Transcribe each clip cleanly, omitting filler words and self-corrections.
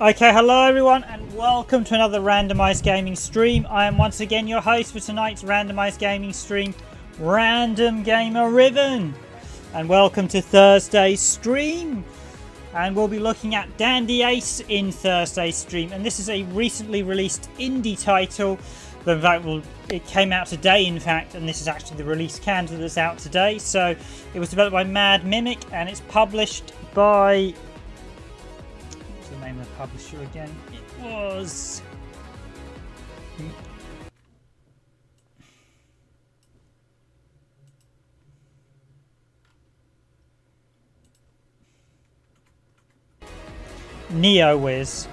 Okay, hello everyone and welcome to another Randomised Gaming stream. I am once again your host for tonight's Randomised Gaming stream, Random Gamer Riven. And welcome to Thursday's stream. And we'll be looking at Dandy Ace in Thursday's stream. And this is a recently released indie title. In fact, it came out today, in fact, and this is actually the release candidate that's out today. So it was developed by Mad Mimic and it's published by... name of the publisher again. It was NEOWIZ.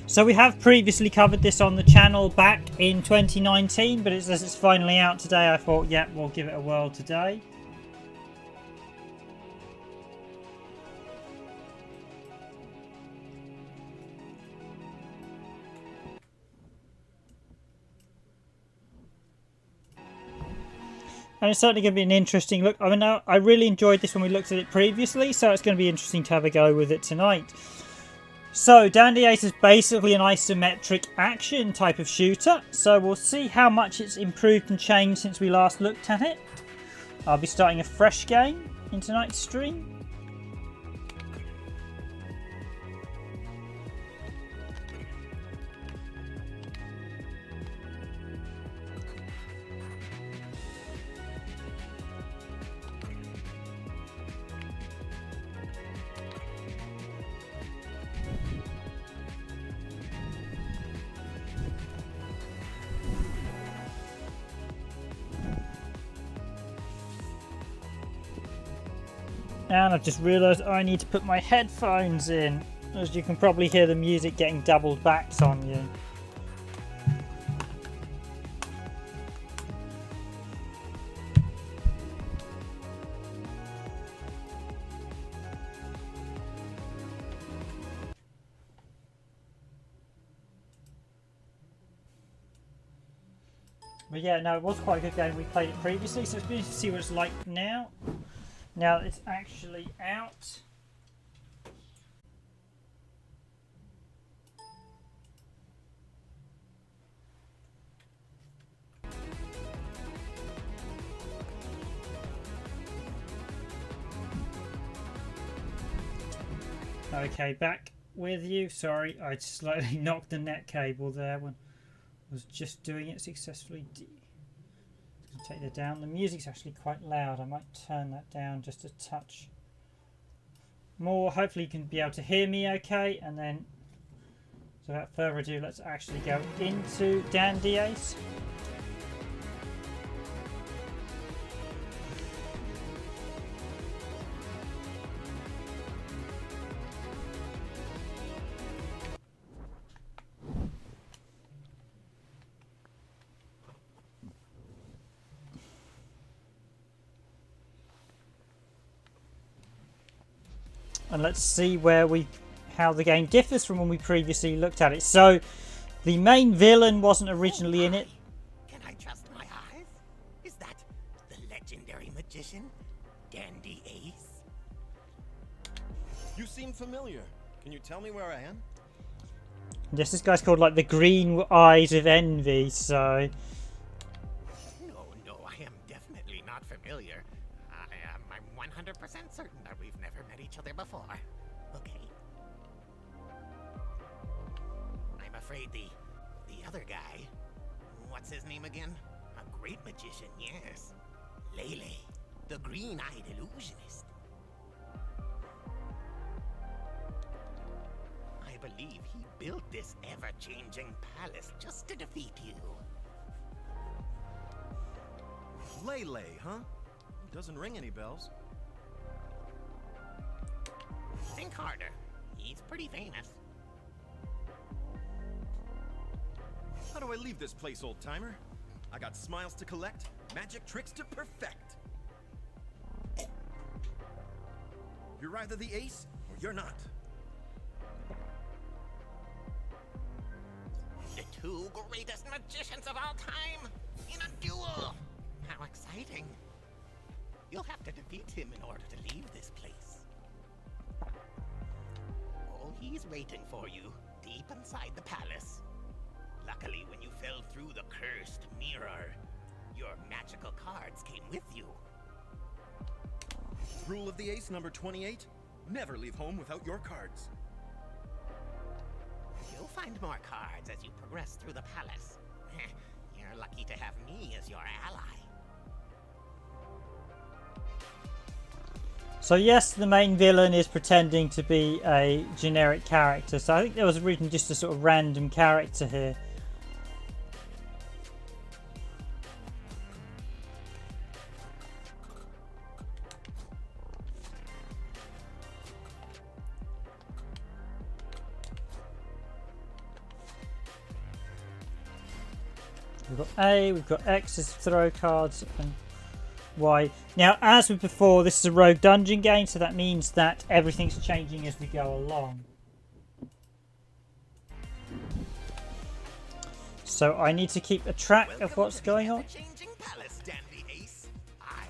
So we have previously covered this on the channel back in 2019, but as it's finally out today, I thought, yeah, we'll give it a whirl today. And it's certainly going to be an interesting look. I mean, I really enjoyed this when we looked at it previously, so it's going to be interesting to have a go with it tonight. So, Dandy Ace is basically an isometric action type of shooter, so we'll see how much it's improved and changed since we last looked at it. I'll be starting a fresh game in tonight's stream. And I've just realised I need to put my headphones in, as you can probably hear the music getting doubled backs on you. But yeah, no, it was quite a good game. We played it previously, so it's good to see what it's like now. Now that it's actually out. Okay, back with you. Sorry, I slightly knocked the net cable there when I was just doing it successfully. Take that down. The music's actually quite loud. I might turn that down just a touch more. Hopefully you can be able to hear me okay. And then, so without further ado, let's actually go into Dandy Ace. And let's see how the game differs from when we previously looked at it. So, the main villain wasn't originally in it. Can I trust my eyes? Is that the legendary magician, Dandy Ace? You seem familiar. Can you tell me where I am? Yes, this guy's called like the Green Eyes of Envy, so... No, I am definitely not familiar. I'm 100% certain that we've never met each other before. Okay. I'm afraid the other guy, what's his name again? A great magician, yes. Lele, the green-eyed illusionist. I believe he built this ever-changing palace just to defeat you. Lele, huh? Doesn't ring any bells. Think harder. He's pretty famous. How do I leave this place, old-timer? I got smiles to collect, magic tricks to perfect. You're either the ace, or you're not. two greatest magicians of all time in a duel. How exciting. You'll have to defeat him in order to leave this place. Oh, he's waiting for you, deep inside the palace. Luckily, when you fell through the cursed mirror, your magical cards came with you. Rule of the ace number 28: never leave home without your cards. You'll find more cards as you progress through the palace. You're lucky to have me as your ally. So yes, the main villain is pretending to be a generic character. So I think there was originally just a sort of random character here. We've got A, we've got X as throw cards, and Y. Now, as with before, this is a rogue dungeon game, so that means that everything's changing as we go along. So I need to keep a track of what's going on. Changing palace, Dandy Ace. I,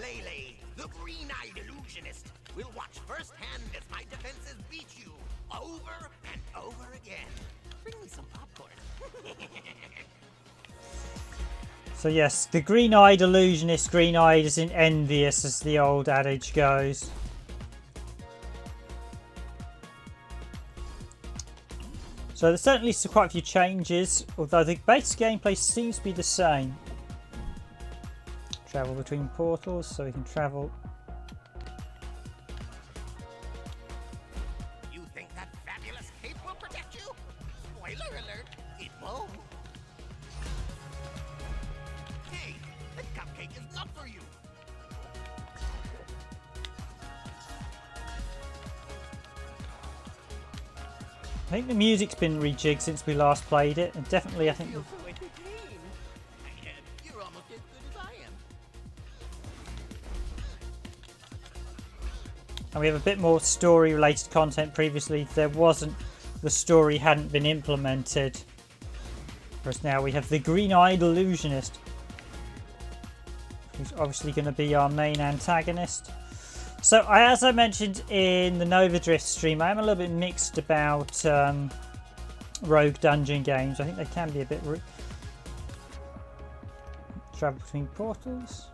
Lele, the green-eyed illusionist, will watch firsthand as my defenses beat you over and over again. Bring me some popcorn. So yes, the green-eyed illusionist, green-eyed as in envious, as the old adage goes. So there's certainly quite a few changes, although the base gameplay seems to be the same. Travel between portals, so we can travel. You think that fabulous cape will protect you? Spoiler alert, it won't. Hey, that cupcake is not for you. I think the music's been rejigged since we last played it, and definitely I think... You're almost as good as I am. And we have a bit more story related content. Previously there wasn't, the story hadn't been implemented. Whereas now we have the green-eyed illusionist, who's obviously going to be our main antagonist. So as I mentioned in the Nova Drift stream, I am a little bit mixed about rogue dungeon games. I think they can be a bit travel between portals.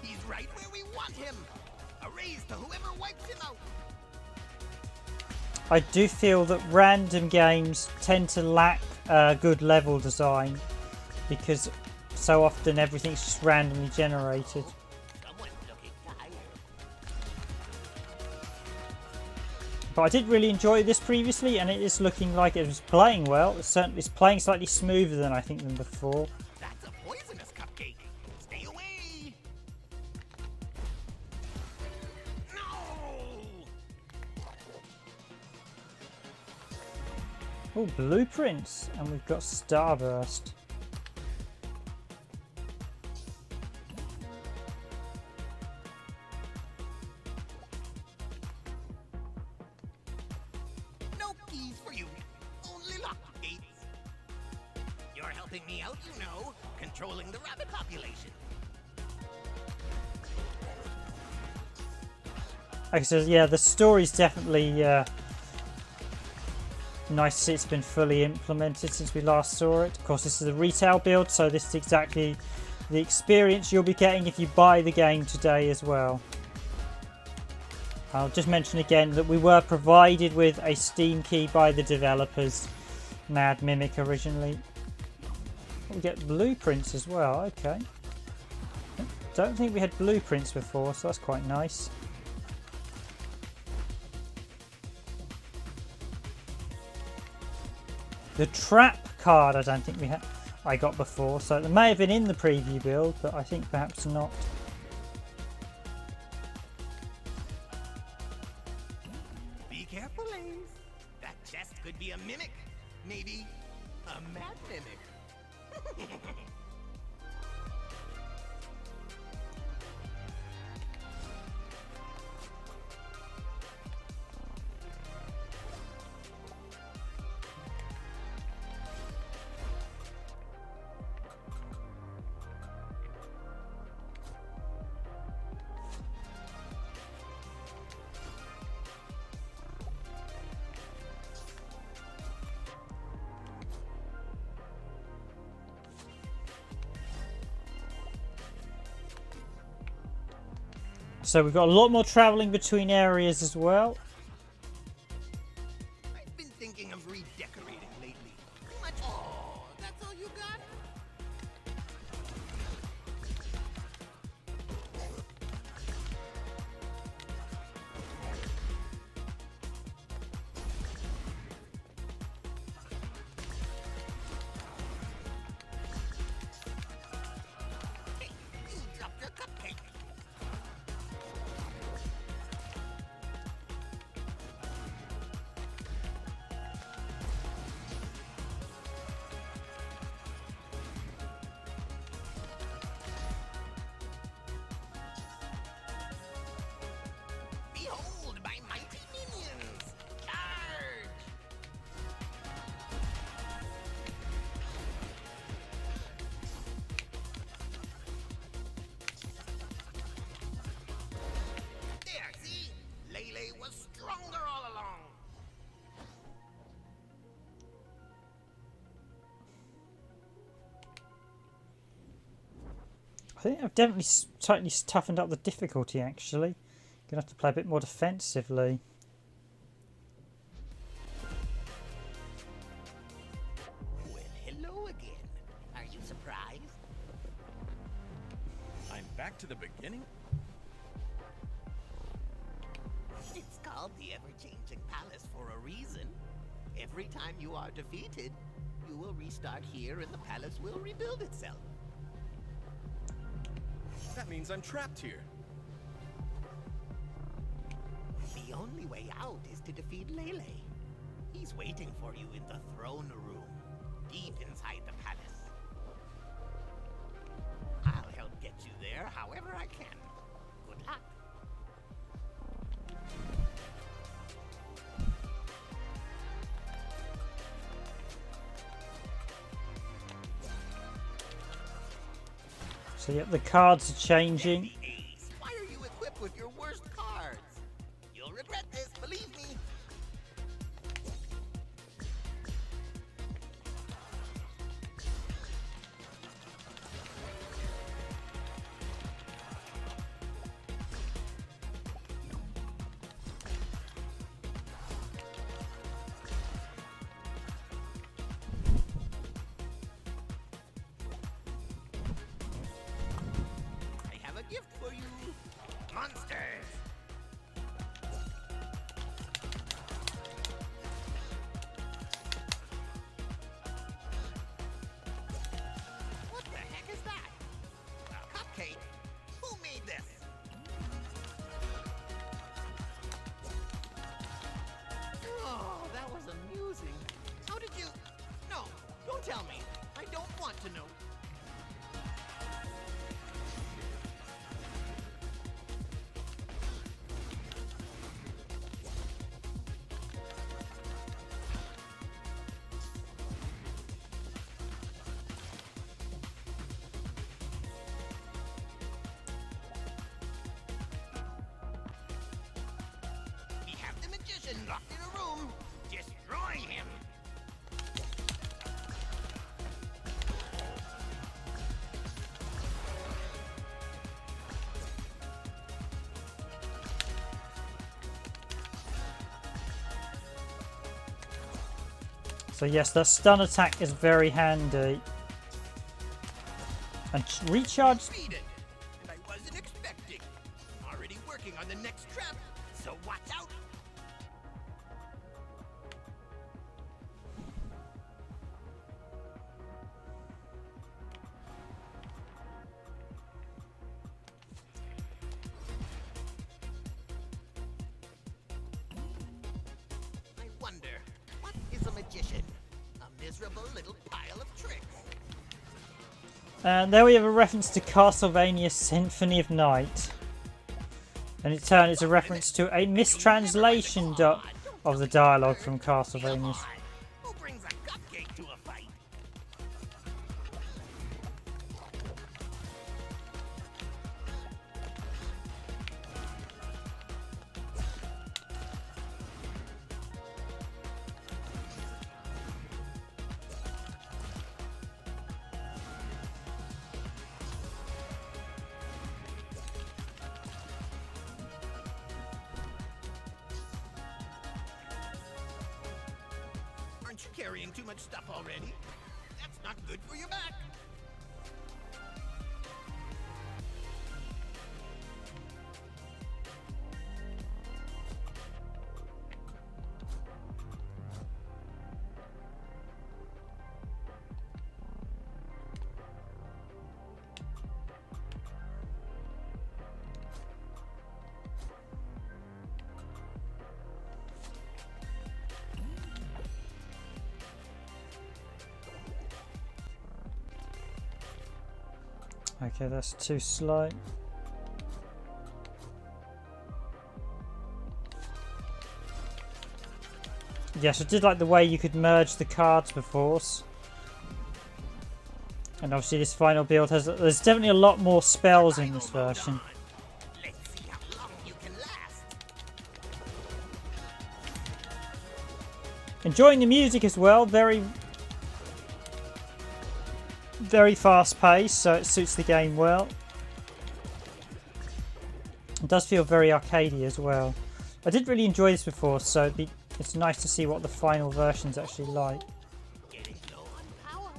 He's right where we want him. A raise to whoever wipes him out. I do feel that random games tend to lack good level design, because so often everything's just randomly generated. Someone's looking tired. But I did really enjoy this previously, and it is looking like it was playing well. It's playing slightly smoother than I think than before. That's a poisonous cupcake. Stay away. No. Oh, blueprints, and we've got Starburst. No keys for you. Only locked gates. You're helping me out, you know, controlling the rabbit population. Okay, so yeah, the story's definitely nice to see it's been fully implemented since we last saw it. Of course, this is a retail build, so this is exactly the experience you'll be getting if you buy the game today as well. I'll just mention again that we were provided with a Steam key by the developers, Mad Mimic originally. We get blueprints as well, okay. Don't think we had blueprints before, so that's quite nice. The trap card I don't think I got before, so it may have been in the preview build, but I think perhaps not. Be careful, Ace. That chest could be a mimic. Maybe a mad mimic. So we've got a lot more travelling between areas as well. I've been thinking of redecorating lately. Pretty much. Oh, that's all you got? Hey, you dropped your cupcake. Behold my mighty minions! Charge! There, see? Lele was stronger all along. I think I've definitely totally toughened up the difficulty actually. Gonna have to play a bit more defensively. Well, hello again. Are you surprised? I'm back to the beginning? It's called the ever-changing palace for a reason. Every time you are defeated, you will restart here and the palace will rebuild itself. That means I'm trapped here. The only way out is to defeat Lele. He's waiting for you in the throne room, deep inside the palace. I'll help get you there however I can. Good luck. So yep, the cards are changing. The ace. Why are you equipped with your worst cards? You'll regret this, believe me. I have a gift for you. Monsters! What the heck is that? A cupcake? Who made this? Oh, that was amusing. How did you... No, don't tell me. I don't want to know. We have the magician locked in a room. Destroy him. So yes, the stun attack is very handy. And recharge. Defeated. And I wasn't expecting. Already working on the next trap, so watch out. I wonder, what is a magician? A miserable little pile of tricks. And there we have a reference to Castlevania Symphony of Night. And in turn it's a reference to a mistranslation of the dialogue from Come Castlevania. on. Who brings a cupcake to a fight? carrying too much stuff already. That's not good for your back. Okay, that's too slow. Yes, I did like the way you could merge the cards before. And obviously this final build has... There's definitely a lot more spells in this version. Let's see how long you can last. Enjoying the music as well. Very fast paced, so it suits the game well. It does feel very arcadey as well. I did really enjoy this before, so it's nice to see what the final version's actually like. Getting low on power.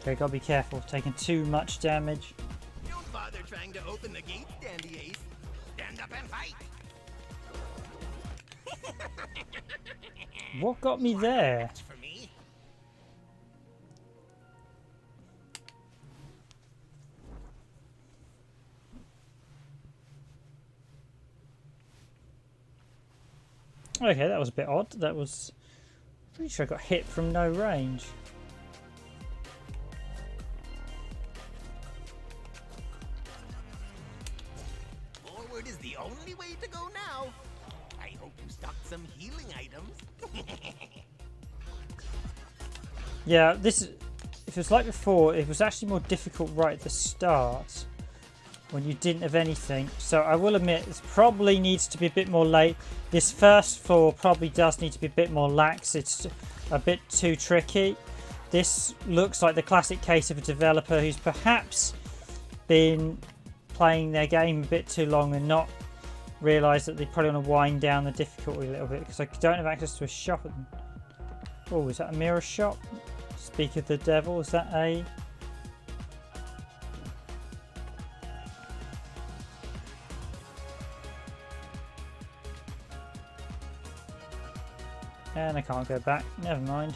Okay, gotta be careful of taking too much damage. Don't bother trying to open the gate, Dandy Ace. Stand up and fight. What got me there? That's for me. Okay, that was a bit odd. That was... Pretty sure I got hit from no range. Forward is the only way to go now. I hope you stocked some healing items. Yeah, this... If it was like before, it was actually more difficult right at the start. When you didn't have anything. So I will admit, this probably needs to be a bit more late. This first floor probably does need to be a bit more lax. It's a bit too tricky. This looks like the classic case of a developer who's perhaps been playing their game a bit too long and not realised that they probably want to wind down the difficulty a little bit, because I don't have access to a shop. Oh, is that a mirror shop? Speak of the devil, is that a... And I can't go back. Never mind.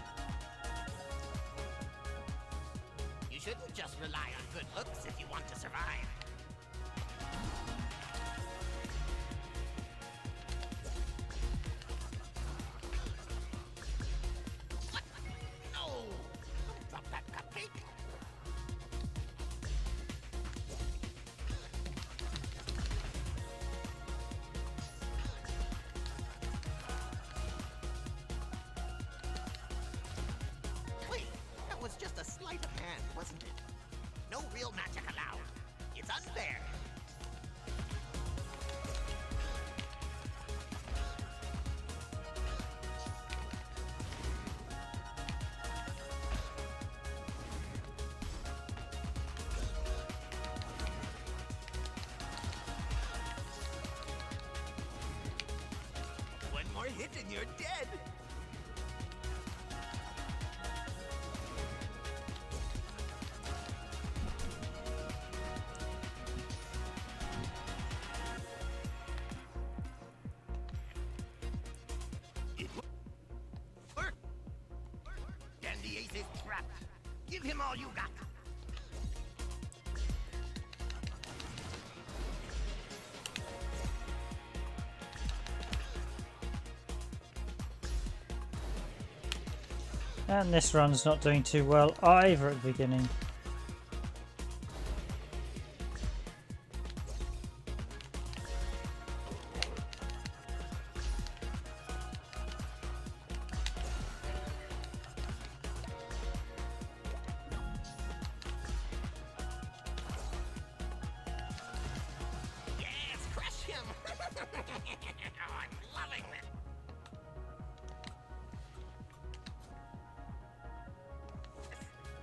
You shouldn't just rely on good looks if you want to survive. What? No! Don't drop that cupcake. Wait, that was just a sleight of hand, wasn't it? No real magic allowed. It's unfair. One more hit and you're dead. It worked. Dandy Ace is trapped. Give him all you got. And this run's not doing too well either at the beginning. Yes, crush him. Oh, I'm loving it.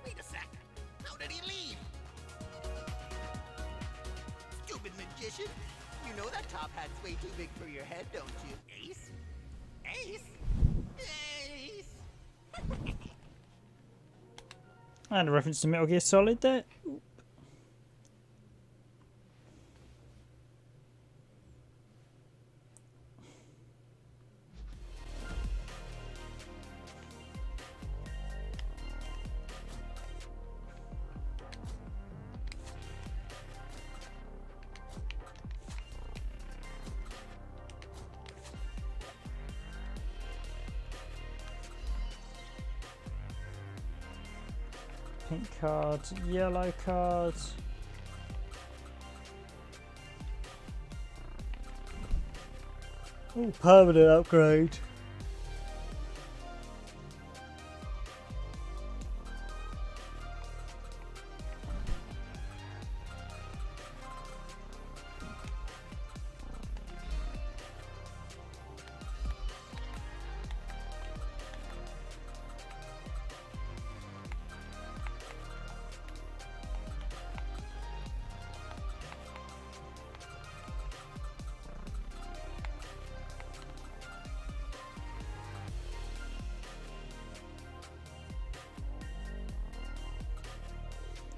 Wait a sec. competition? You know that top hat's way too big for your head, don't you? Ace? Ace? Ace? And a reference to Metal Gear Solid there. Oop. Pink cards, yellow cards. Oh, permanent upgrade.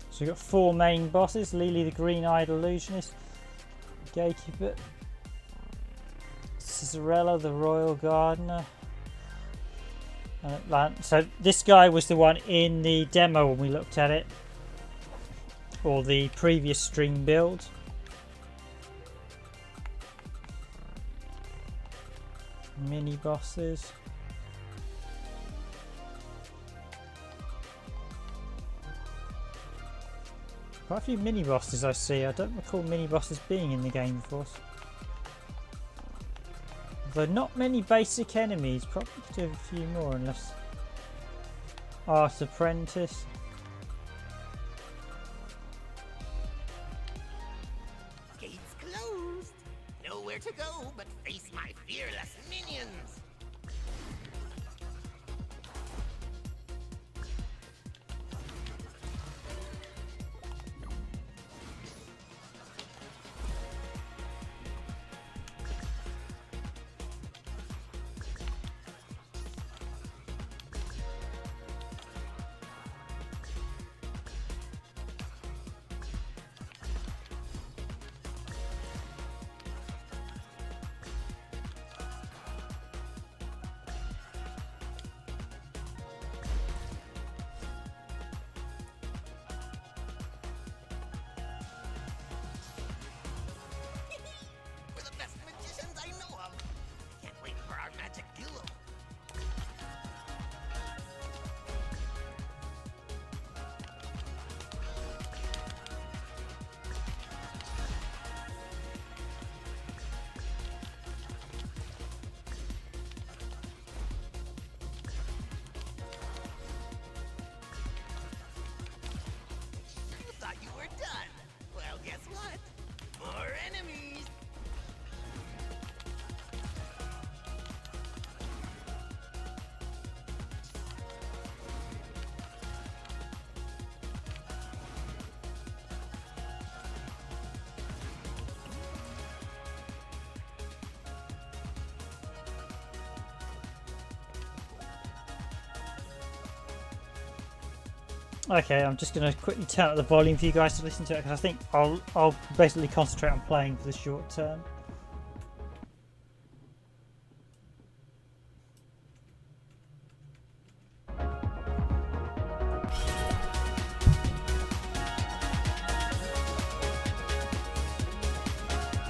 So we've got 4 main bosses: Lily the Green-Eyed Illusionist, Gatekeeper, Cicerella the Royal Gardener, and Atlant. So this guy was the one in the demo when we looked at it, or the previous stream build. Mini bosses. Quite a few mini bosses I see. I don't recall mini bosses being in the game before. Though not many basic enemies. Probably could do a few more unless Art Apprentice. Gates closed. Nowhere to go but face my fearless minions. We're the best magicians I know of. Can't wait for our magic duel. You thought you were done. Well, guess what? More enemies. Okay, I'm just going to quickly turn up the volume for you guys to listen to it, because I think I'll basically concentrate on playing for the short term.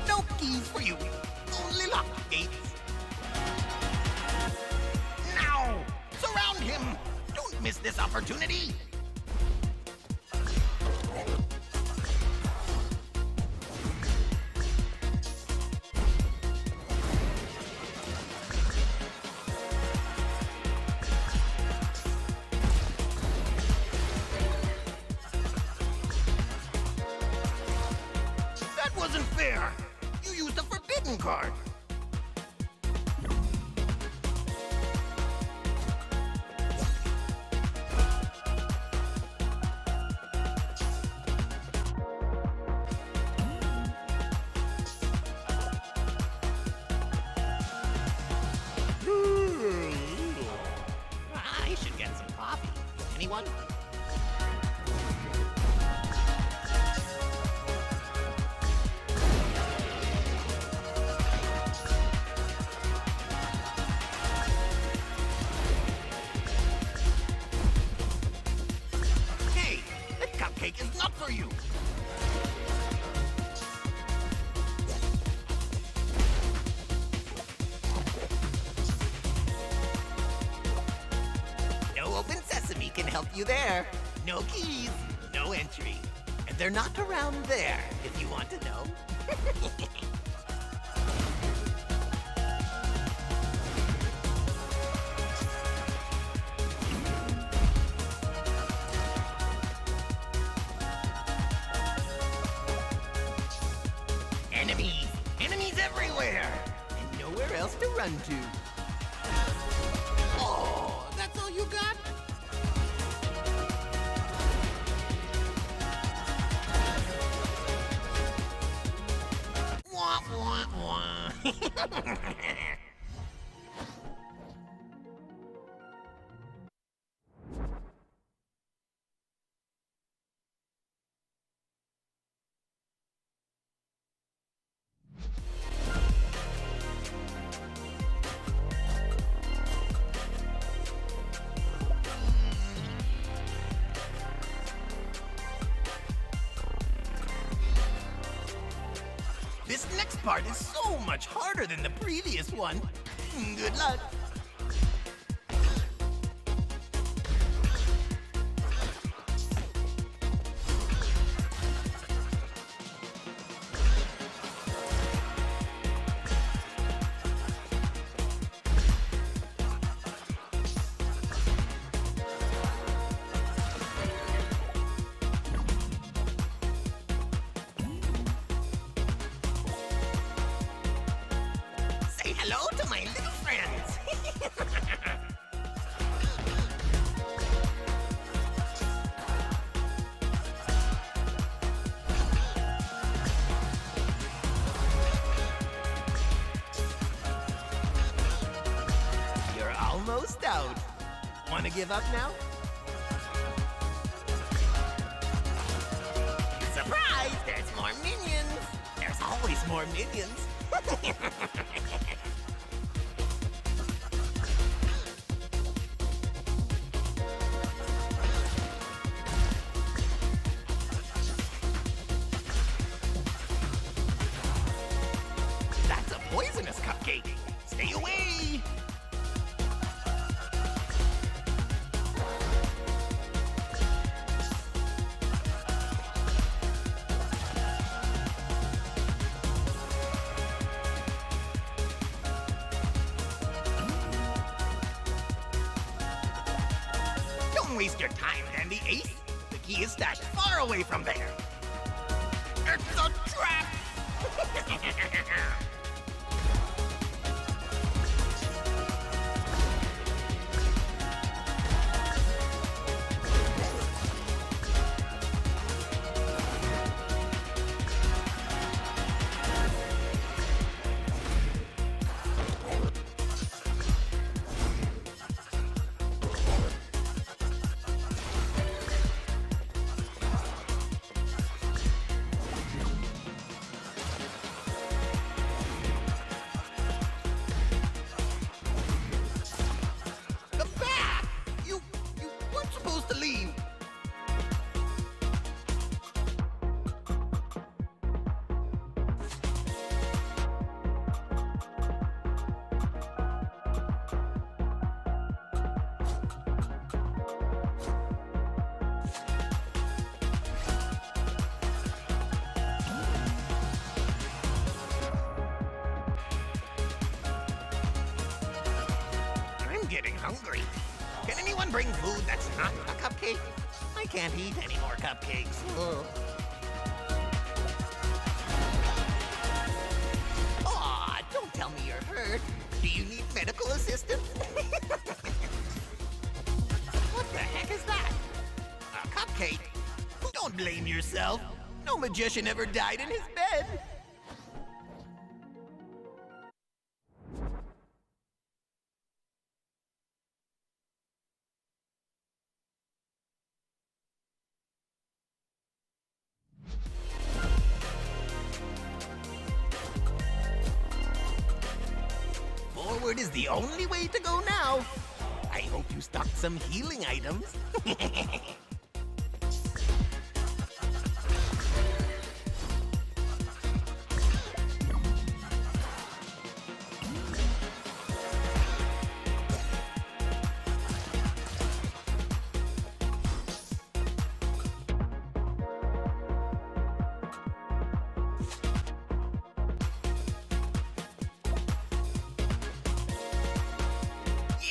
No keys for you. Only lock gates. Now! Surround him! Don't miss this opportunity! That wasn't fair! You used a forbidden card! one? Hey, that cupcake is not for you. No open sesame can help you there. No keys, no entry. And they're not around there, if you want to know. Enemies! Enemies everywhere! And nowhere else to run to. Oh, that's all you got? Wah, wah, wah. This next part is so much harder than the previous one. Good luck. Say hello to my little friends. You're almost out. Wanna give up now? Surprise! There's more minions! There's always more minions! That's a poisonous cupcake! Stay away! Don't waste your time, Dandy Ace. The key is stashed far away from there. It's a trap! Come back! You weren't supposed to leave. I'm getting hungry. Can anyone bring food that's not a cupcake? I can't eat any more cupcakes. Ugh. Aw, don't tell me you're hurt. Do you need medical assistance? What the heck is that? A cupcake? Don't blame yourself. No magician ever died in his bed. forward is the only way to go now. I hope you stocked some healing items.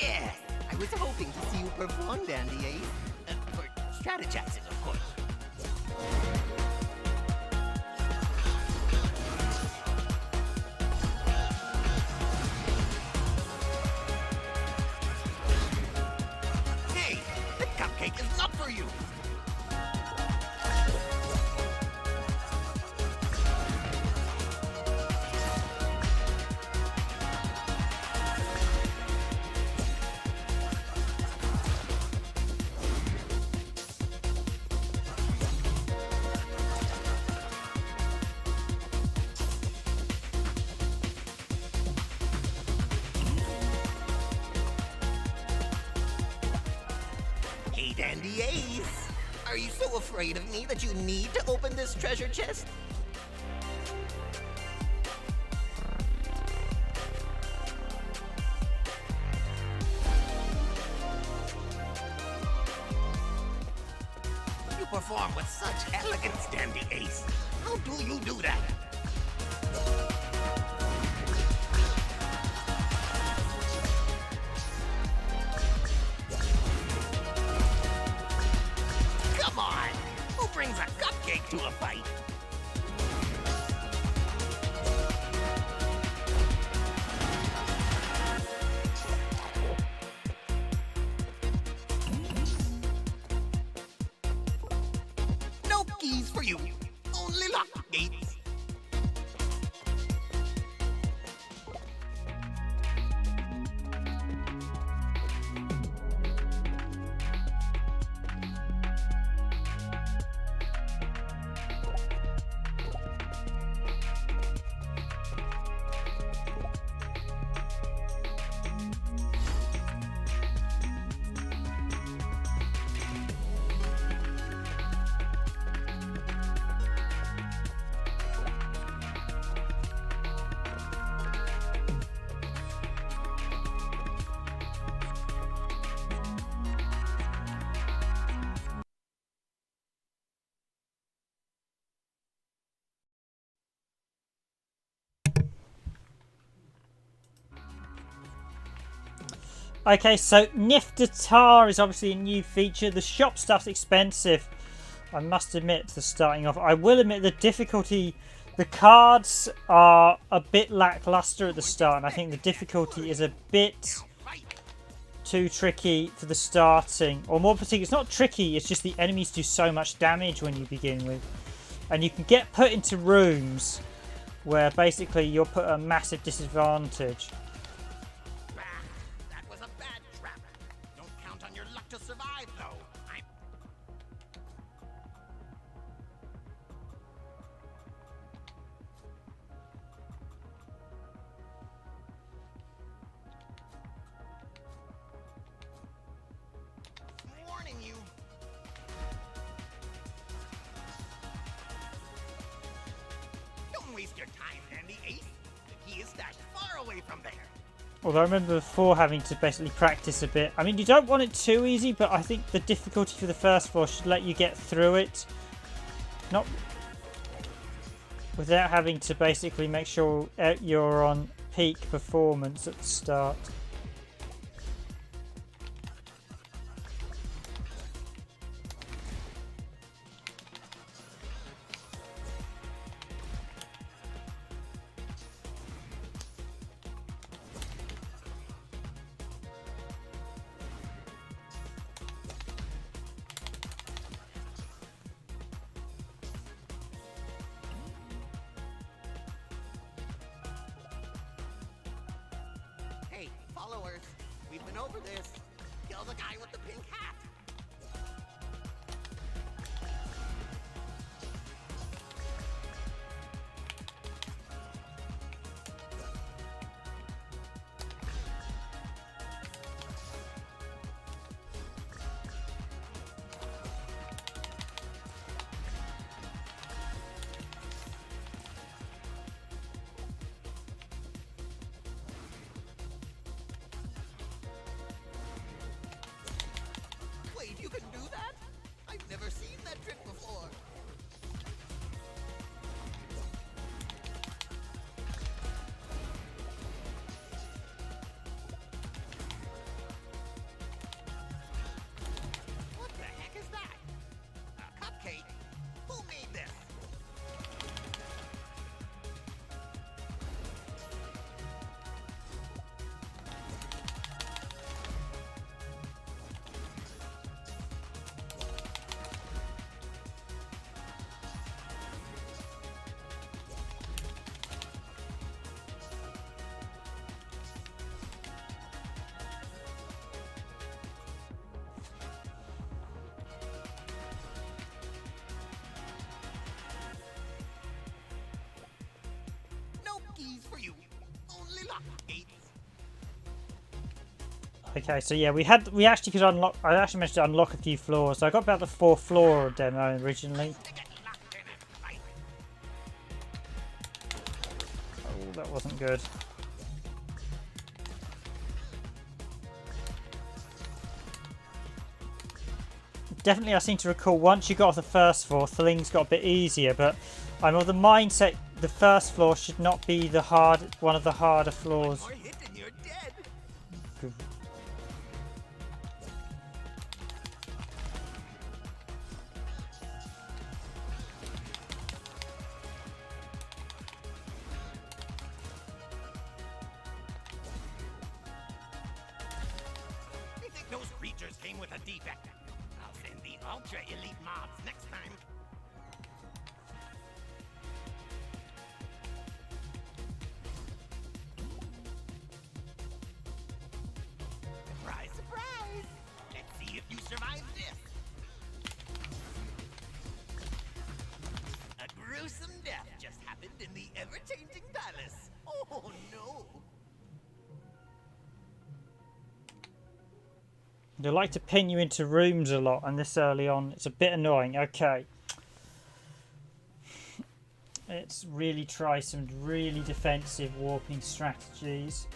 Yes, I was hoping to see you perform, Dandy Ace. For strategizing, of course. Hey, the cupcake is not for you. Hey, Dandy Ace. Are you so afraid of me that you need to open this treasure chest? You perform with such elegance, Dandy Ace. How do you do that? Come on! Who brings a cupcake to a fight? No keys for you. Only locked gates. Okay, so Niftatar is obviously a new feature. The shop stuff's expensive, I must admit, for starting off. I will admit the difficulty, the cards are a bit lackluster at the start, and I think the difficulty is a bit too tricky for the starting. Or more particularly, it's not tricky, it's just the enemies do so much damage when you begin with. And you can get put into rooms where basically you're put at a massive disadvantage. That was a bad trap. Don't count on your luck to survive, though. I'm warning you. Don't waste your time, Dandy Ace. The key is stashed far away from there. Although I remember before having to basically practice a bit. I mean, you don't want it too easy, but I think the difficulty for the first floor should let you get through it. Not without having to basically make sure you're on peak performance at the start. Hey, followers, we've been over this. Kill the guy with the pink hat. Okay, so yeah, we actually could unlock. I actually managed to unlock a few floors. So I got about the 4th floor demo originally. Oh, that wasn't good. Definitely, I seem to recall once you got off the 1st floor, things got a bit easier. But I'm of the mindset the 1st floor should not be the one of the harder floors. More hit and you're dead. You think those creatures came with a defect? I'll send the ultra elite mobs next time. Surprise, surprise! Let's see if you survive this. A gruesome death just happened in the ever-changing palace. Oh no! They like to pin you into rooms a lot, and this early on, it's a bit annoying. Okay. Let's really try some really defensive warping strategies.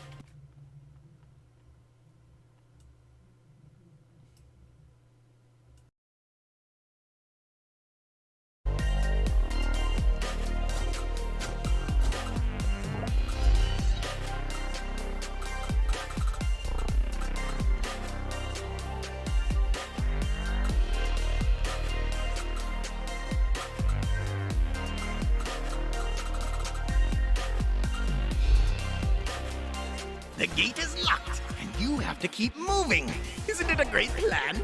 The gate is locked, and you have to keep moving. Isn't it a great plan?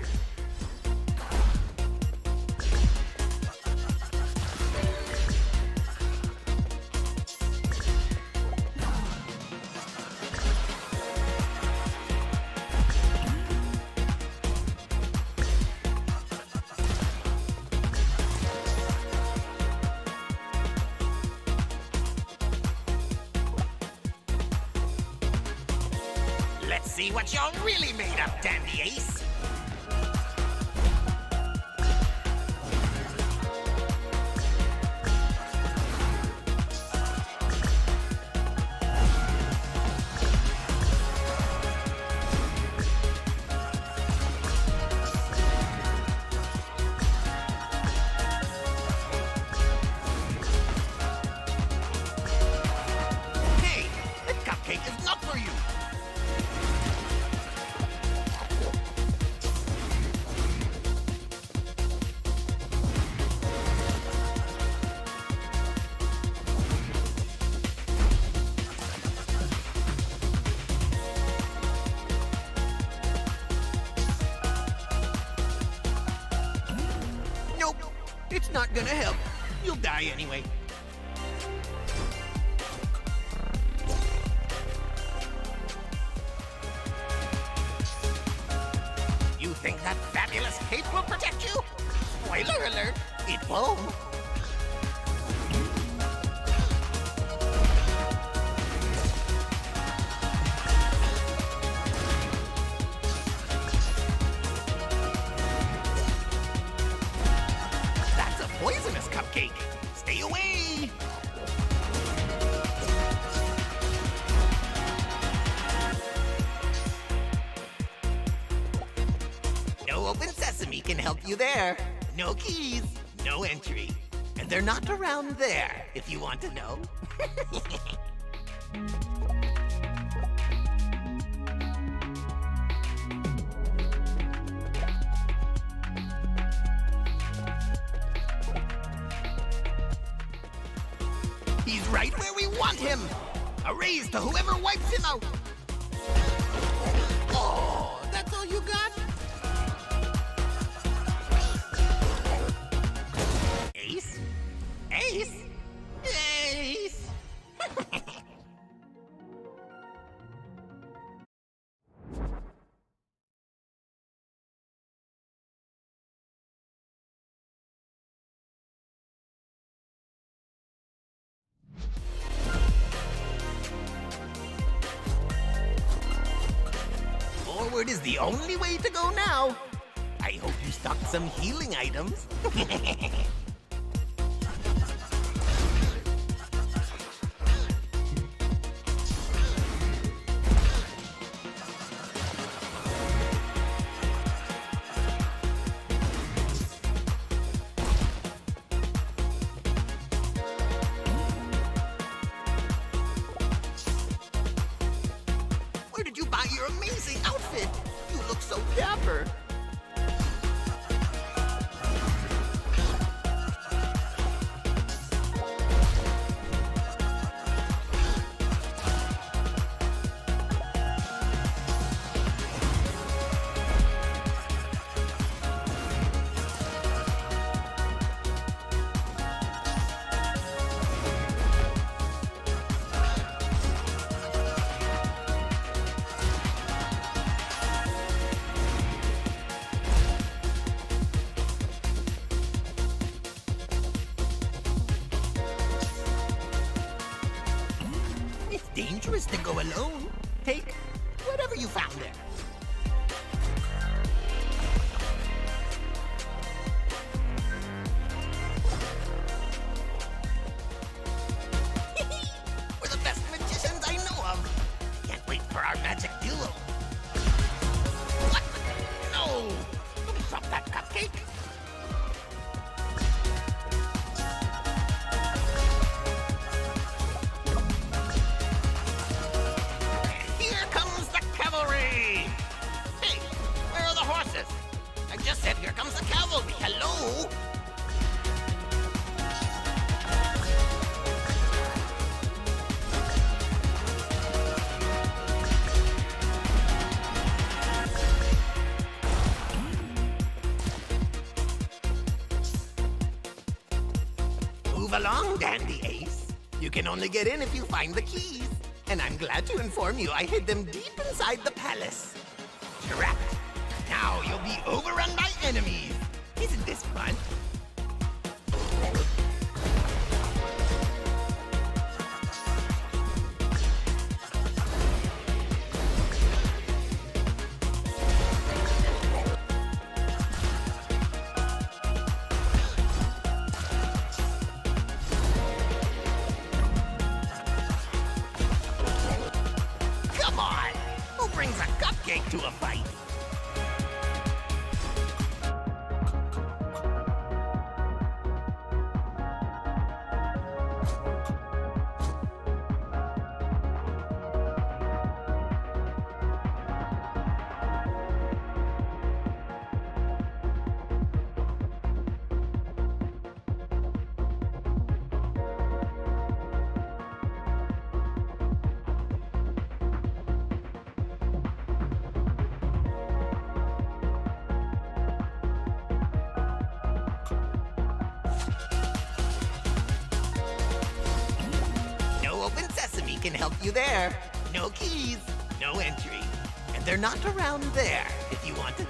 Let's see what you're really made of, Dandy Ace. Hey, that cupcake is not for you. Nope, it's not gonna help. You'll die anyway. You think that fabulous cape will protect you? Spoiler alert, it won't. That's a poisonous cupcake. Stay away. No open sesame can help you there. No keys, no entry. And they're not around there, if you want to know. He's right where we want him. A raise to whoever wipes him out. Oh, that's all you got? Ace? Ace? Ace? forward is the only way to go now. I hope you stocked some healing items. Where did you buy your amazing outfit? You look so dapper. It's dangerous to go alone. Take whatever you found there. We're the best magicians I know of. Can't wait for our magic duel. What? No! Don't drop that cupcake. Here comes the cavalry! Hey, where are the horses? I just said here comes the cavalry. Hello? Move along, Dandy Ace. You can only get in if you find the keys. And I'm glad to inform you I hid them deep inside the palace. Trapped. Now you'll be overrun by enemies. Isn't this fun? Come on! Who brings a cupcake to a fight? No open sesame can help you there. No keys, no entry. And they're not around there, if you want to know.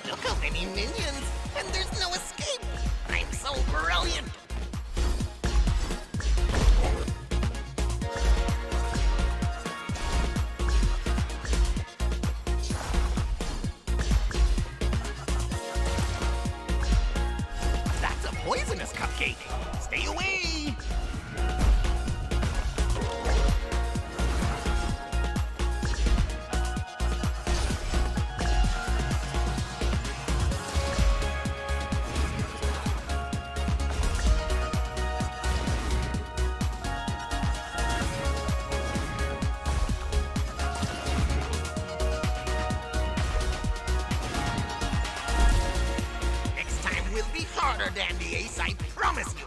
Look how many minions, and there's no escape. I'm so brilliant. That's a poisonous cupcake. Stay away. harder than the ace, I promise you.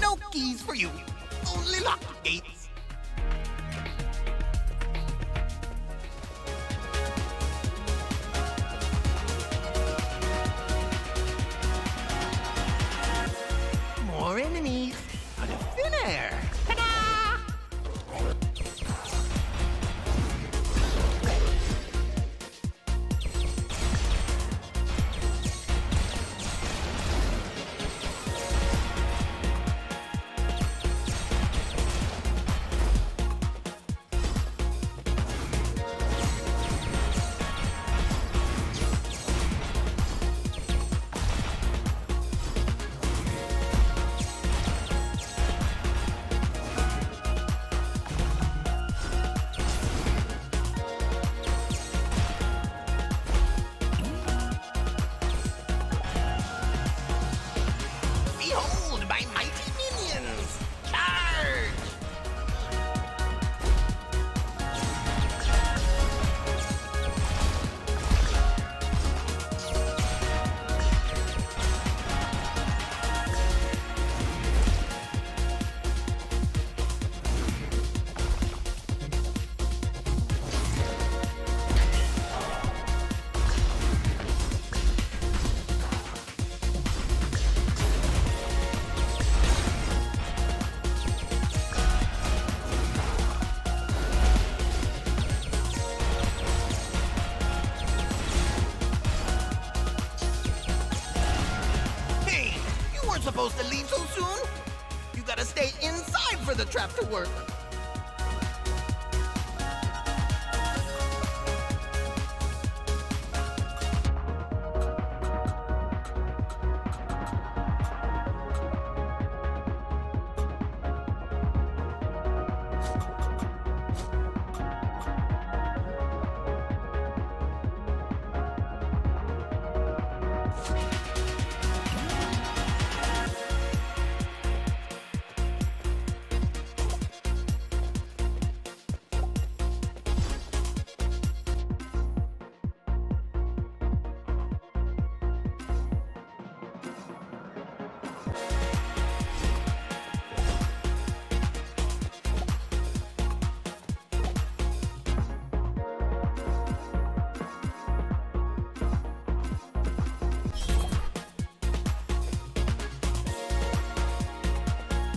No keys for you, only locked gates. More enemies out of thin air. Ta-da! Behold my mighty minions! Charge! Hey, you weren't supposed to leave so soon. You gotta stay inside for the trap to work.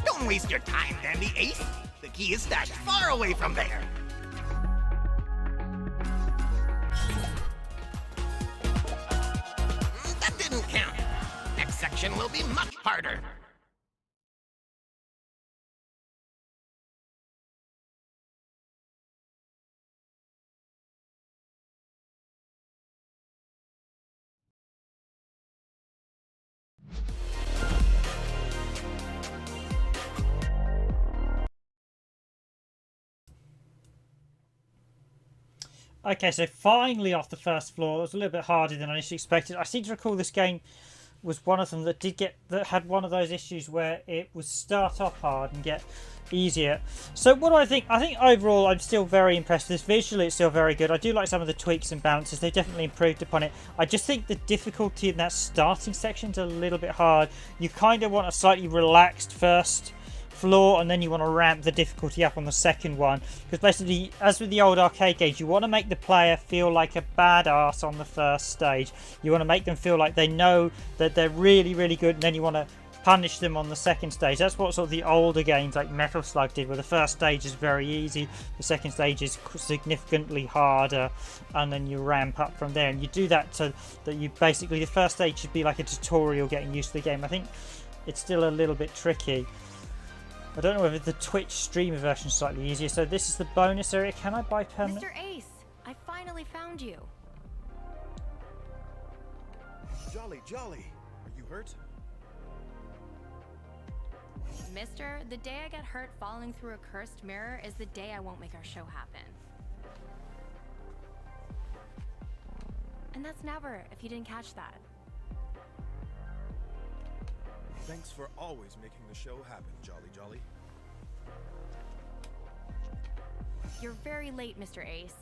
Don't waste your time, Dandy Ace. The key is stashed far away from there. That didn't count. Next section will be much harder. Okay, so finally off the first floor. It was a little bit harder than I initially expected. I seem to recall this game was one of them that had one of those issues where it would start off hard and get easier. So what do I think? I think overall I'm still very impressed with this. Visually it's still very good. I do like some of the tweaks and bounces. They definitely improved upon it. I just think the difficulty in that starting section's a little bit hard. You kind of want a slightly relaxed first floor and then you want to ramp the difficulty up on the second one, because basically, as with the old arcade games, you want to make the player feel like a badass on the first stage. You want to make them feel like they know that they're really good, and then you want to punish them on the second stage. That's what sort of the older games like Metal Slug did, where the first stage is very easy, the second stage is significantly harder, and then you ramp up from there. And you do that so that you basically, the first stage should be like a tutorial getting used to the game. I think it's still a little bit tricky. I don't know whether the Twitch streamer version is slightly easier. So this is the bonus area. Can I buy permanent? Mr. Ace, I finally found you. Jolly, Jolly. Are you hurt? Mister, the day I get hurt falling through a cursed mirror is the day I won't make our show happen. And that's never, if you didn't catch that. Thanks for always making the show happen, Jolly Jolly. You're very late, Mr. Ace.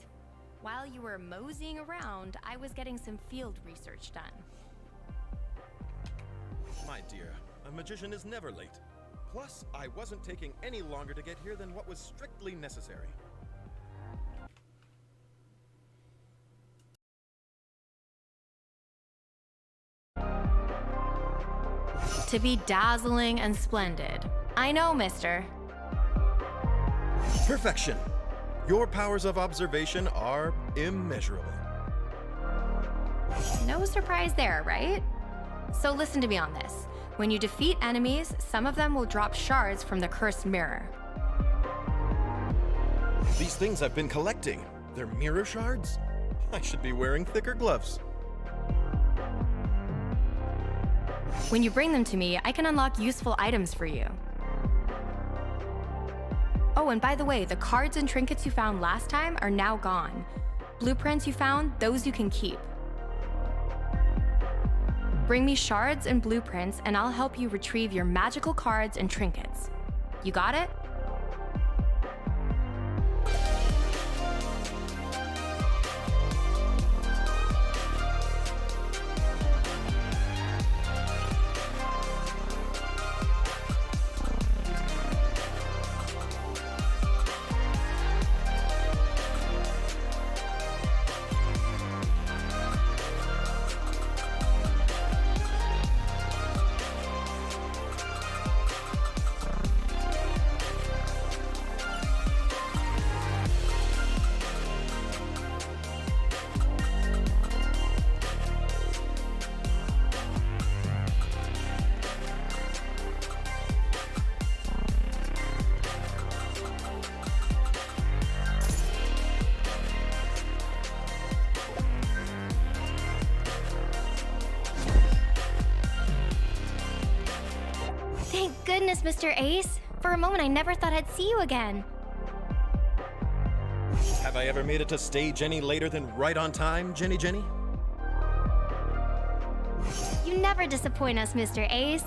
While you were moseying around, I was getting some field research done. My dear, a magician is never late. Plus, I wasn't taking any longer to get here than what was strictly necessary. To be dazzling and splendid. I know, mister. Perfection! Your powers of observation are immeasurable. No surprise there, right? So listen to me on this. When you defeat enemies, some of them will drop shards from the cursed mirror. These things I've been collecting, they're mirror shards? I should be wearing thicker gloves. When you bring them to me, I can unlock useful items for you. Oh, and by the way, the cards and trinkets you found last time are now gone. Blueprints you found, those you can keep. Bring me shards and blueprints, and I'll help you retrieve your magical cards and trinkets. You got it? Thank goodness, Mr. Ace. For a moment, I never thought I'd see you again. Have I ever made it to stage any later than right on time, Jenny Jenny? You never disappoint us, Mr. Ace.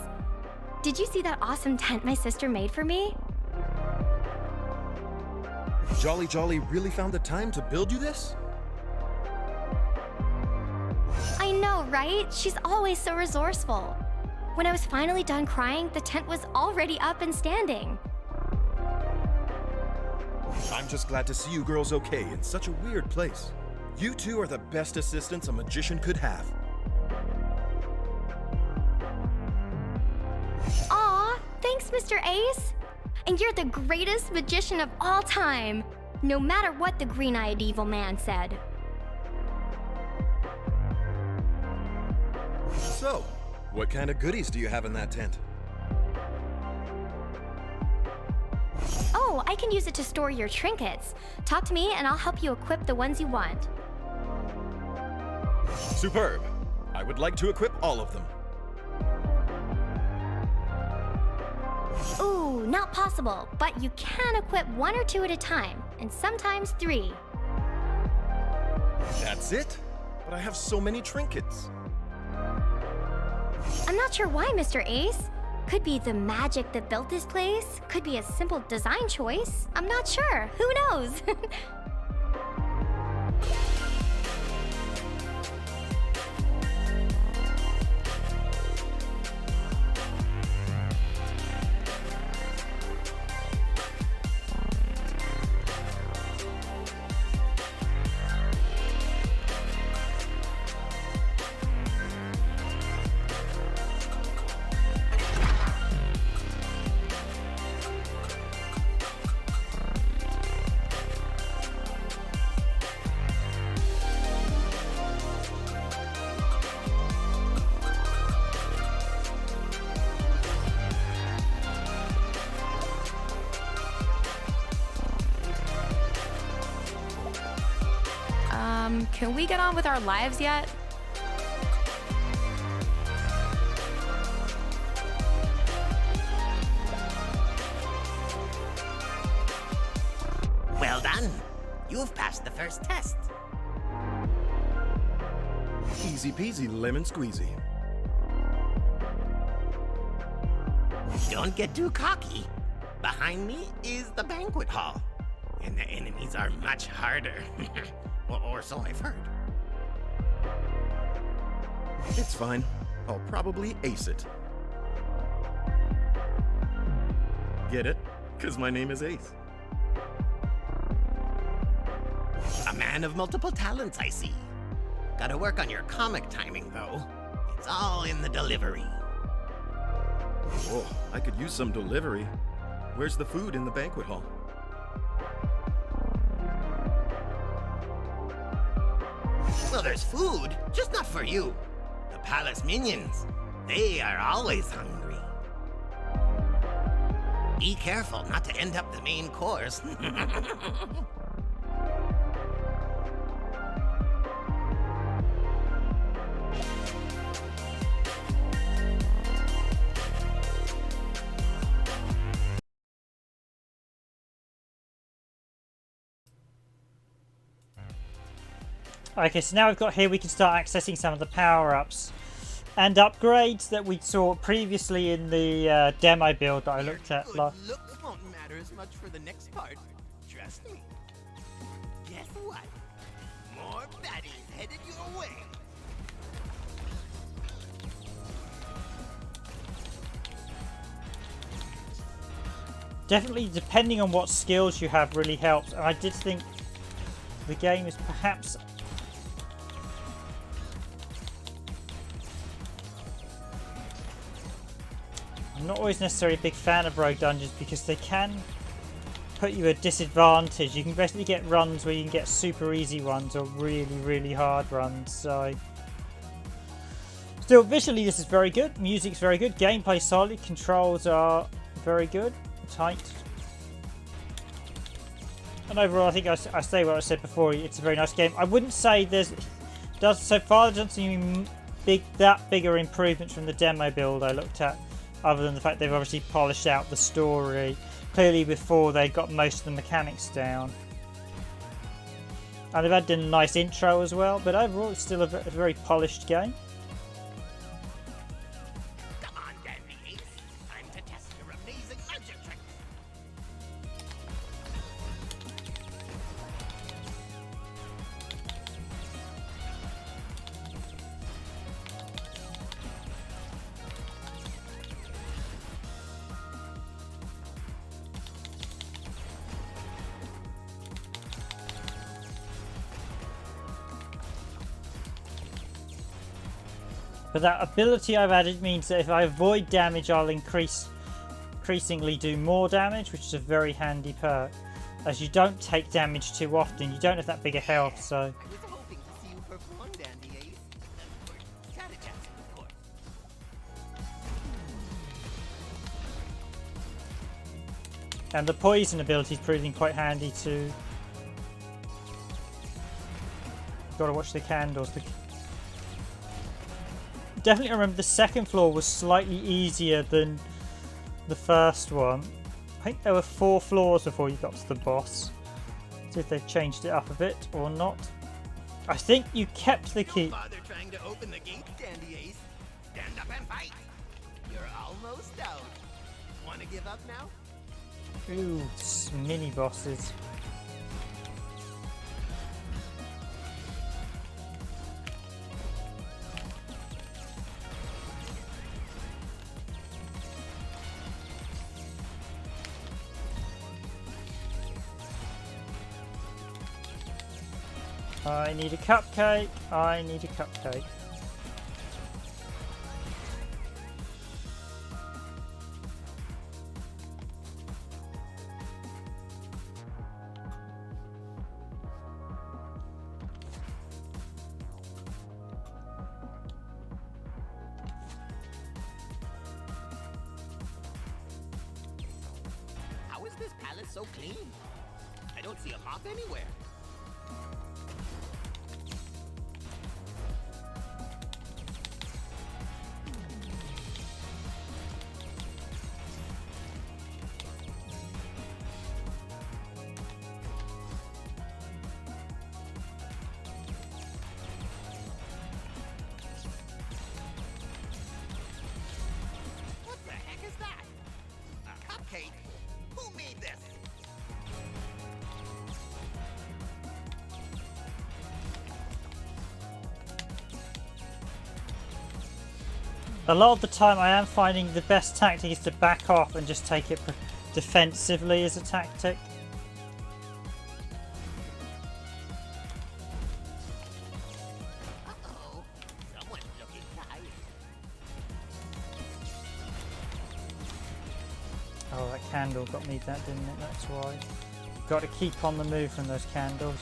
Did you see that awesome tent my sister made for me? Jolly Jolly really found the time to build you this? I know, right? She's always so resourceful. When I was finally done crying, the tent was already up and standing. I'm just glad to see you girls okay in such a weird place. You two are the best assistants a magician could have. Aw, thanks, Mr. Ace. And you're the greatest magician of all time, no matter what the green-eyed evil man said. So, what kind of goodies do you have in that tent? Oh, I can use it to store your trinkets. Talk to me and I'll help you equip the ones you want. Superb. I would like to equip all of them. Ooh, not possible, but you can equip 1 or 2 at a time, and sometimes 3. That's it? But I have so many trinkets. I'm not sure why, Mr. Ace. Could be the magic that built this place. Could be a simple design choice. I'm not sure. Who knows? Can we get on with our lives yet? Well done. You've passed the first test. Easy peasy lemon squeezy. Don't get too cocky. Behind me is the banquet hall. And the enemies are much harder. or so I've heard. It's fine. I'll probably ace it. Get it? 'Cause my name is Ace. A man of multiple talents, I see. Gotta work on your comic timing, though. It's all in the delivery. Oh, I could use some delivery. Where's the food in the banquet hall? Well, there's food, just not for you. The palace minions, they are always hungry. Be careful not to end up the main course. Okay, so now we've got here, we can start accessing some of the power-ups and upgrades that we saw previously in the demo build that I looked at. Looks won't matter as much for the next part. Trust me. Guess what? More baddies headed your way. Definitely, depending on what skills you have, really helps. And I did think the game is perhaps... I'm not always necessarily a big fan of rogue dungeons because they can put you at a disadvantage. You can basically get runs where you can get super easy ones or really, really hard runs. So, still, visually this is very good. Music's very good. Gameplay solid. Controls are very good. Tight. And overall, I think I say what I said before. It's a very nice game. I wouldn't say so far there doesn't seem bigger improvements from the demo build I looked at, other than the fact they've obviously polished out the story. Clearly before they got most of the mechanics down. And they've had a nice intro as well, but overall it's still a very polished game. Come on, Dandy Ace. Time to test your amazing magic trick. But that ability I've added means that if I avoid damage, I'll increasingly do more damage, which is a very handy perk. As you don't take damage too often, you don't have that bigger health, so... I was hoping to see you perform, Dandy Ace. Strategizing, of course. And the poison ability is proving quite handy too. Gotta watch the candles. Definitely remember the second floor was slightly easier than the first one. I think there were 4 floors before you got to the boss. See if they've changed it up a bit or not. I think you kept the key. Don't bother trying to open the gate, Dandy Ace. Stand up and fight. You're almost out. Want to give up now? Ooh, mini bosses. I need a cupcake. I need a cupcake. How is this palace so clean? I don't see a mop anywhere. Kate. Who made this? A lot of the time I am finding the best tactic is to back off and just take it defensively as a tactic. Uh-oh. Someone's looking tired. Oh, that candle got me that, didn't it? That's why. Got to keep on the move from those candles.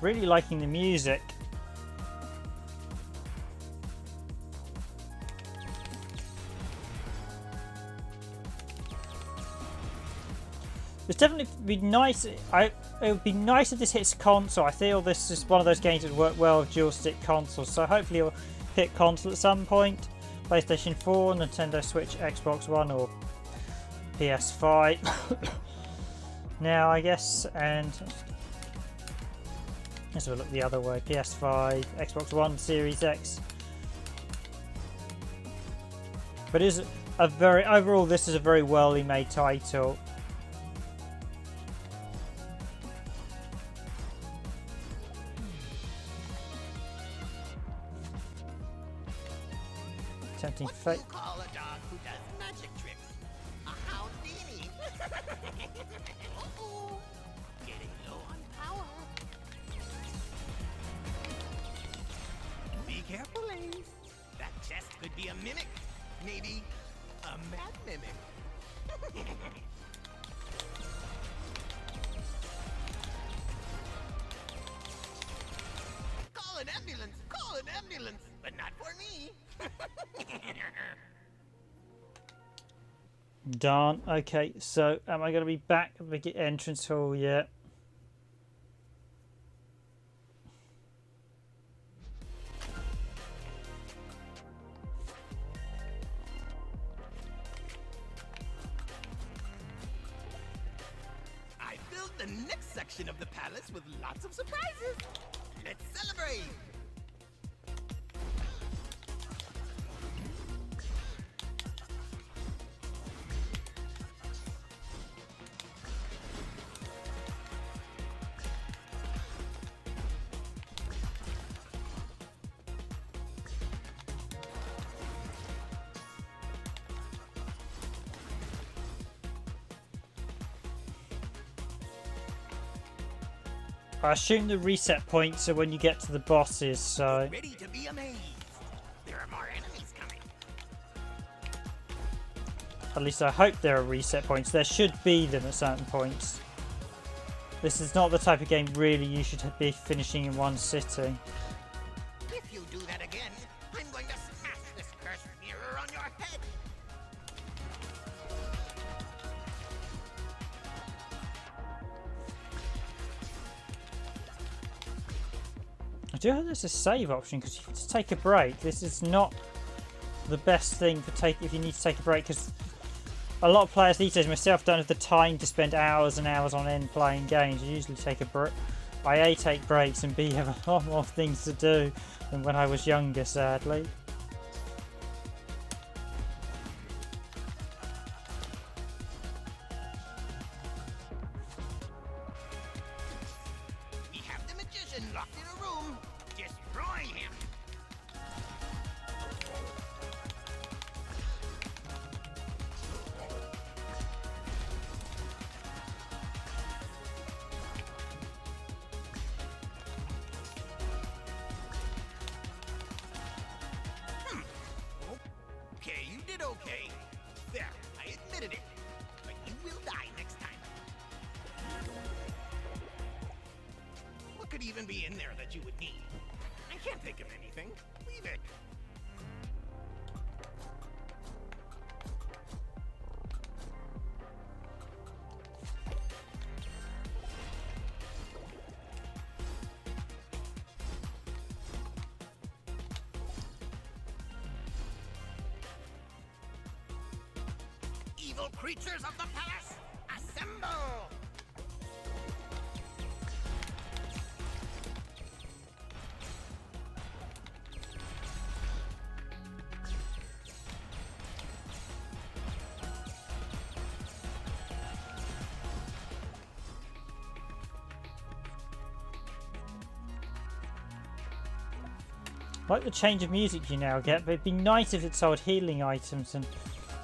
Really liking the music. It's definitely be nice. It would be nice if this hits console. I feel this is one of those games that work well with dual stick consoles. So hopefully it'll hit console at some point. PlayStation 4, Nintendo Switch, Xbox One, or PS5. Now I guess, and let's have a look the other way. PS5, Xbox One, Series X. But is a very overall, this is a very well made title. Tempting What do fate. you call a dog who does magic tricks? A Houdini. Uh-oh. Getting low on power. Be careful, Ace. That chest could be a mimic. Maybe a mad mimic. Call an ambulance! Call an ambulance! But not for me! Darn. Okay, so am I going to be back at the entrance hall yet? I filled the next section of the palace with lots of surprises. Let's celebrate! I assume the reset points are when you get to the bosses, so Ready to be amazed. There are more enemies coming. at least I hope there are reset points. There should be them at certain points. This is not the type of game really you should be finishing in one sitting. If you do that again, I'm going to smash this cursed mirror on your head. I do hope there's a save option because you can just take a break. This is not the best thing for if you need to take a break, because a lot of players these days, myself, don't have the time to spend hours and hours on end playing games. You usually take a break. I A, take breaks, and B, have a lot more things to do than when I was younger, sadly. We have the magician locked in a room. Destroy him. Okay, you did okay. There, I admitted it. But you will die next time. What could even be in there that you would need? I can't think of anything. Leave it. evil creatures of the palace, assemble! I like the change of music you now get, but it'd be nice if it sold healing items and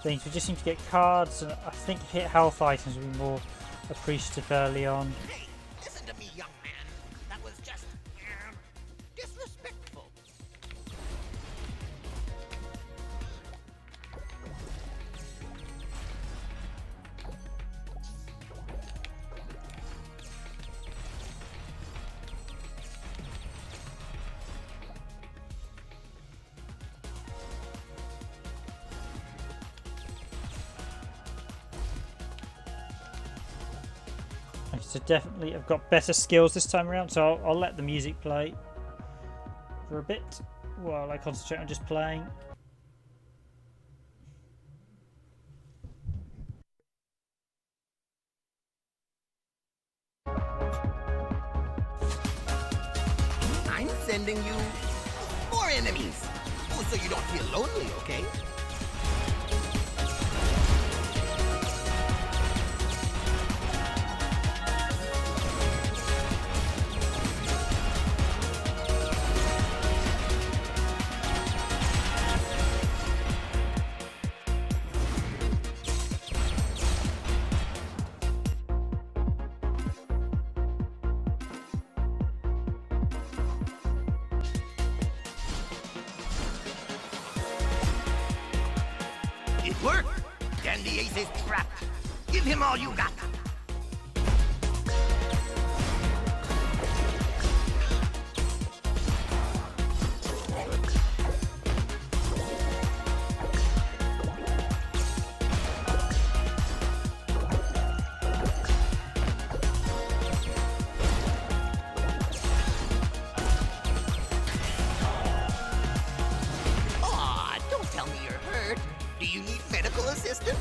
things. We just seem to get cards, and I think hit health items would be more appreciative early on. Hey, listen to me, young man. That was just disrespectful. So definitely I've got better skills this time around, so I'll let the music play for a bit while I concentrate on just playing. I'm sending you more enemies. Oh, so you don't feel lonely, okay? It worked! Dandy Ace is trapped. Give him all you got. Aw, don't tell me you're hurt. Do you need medical assistance?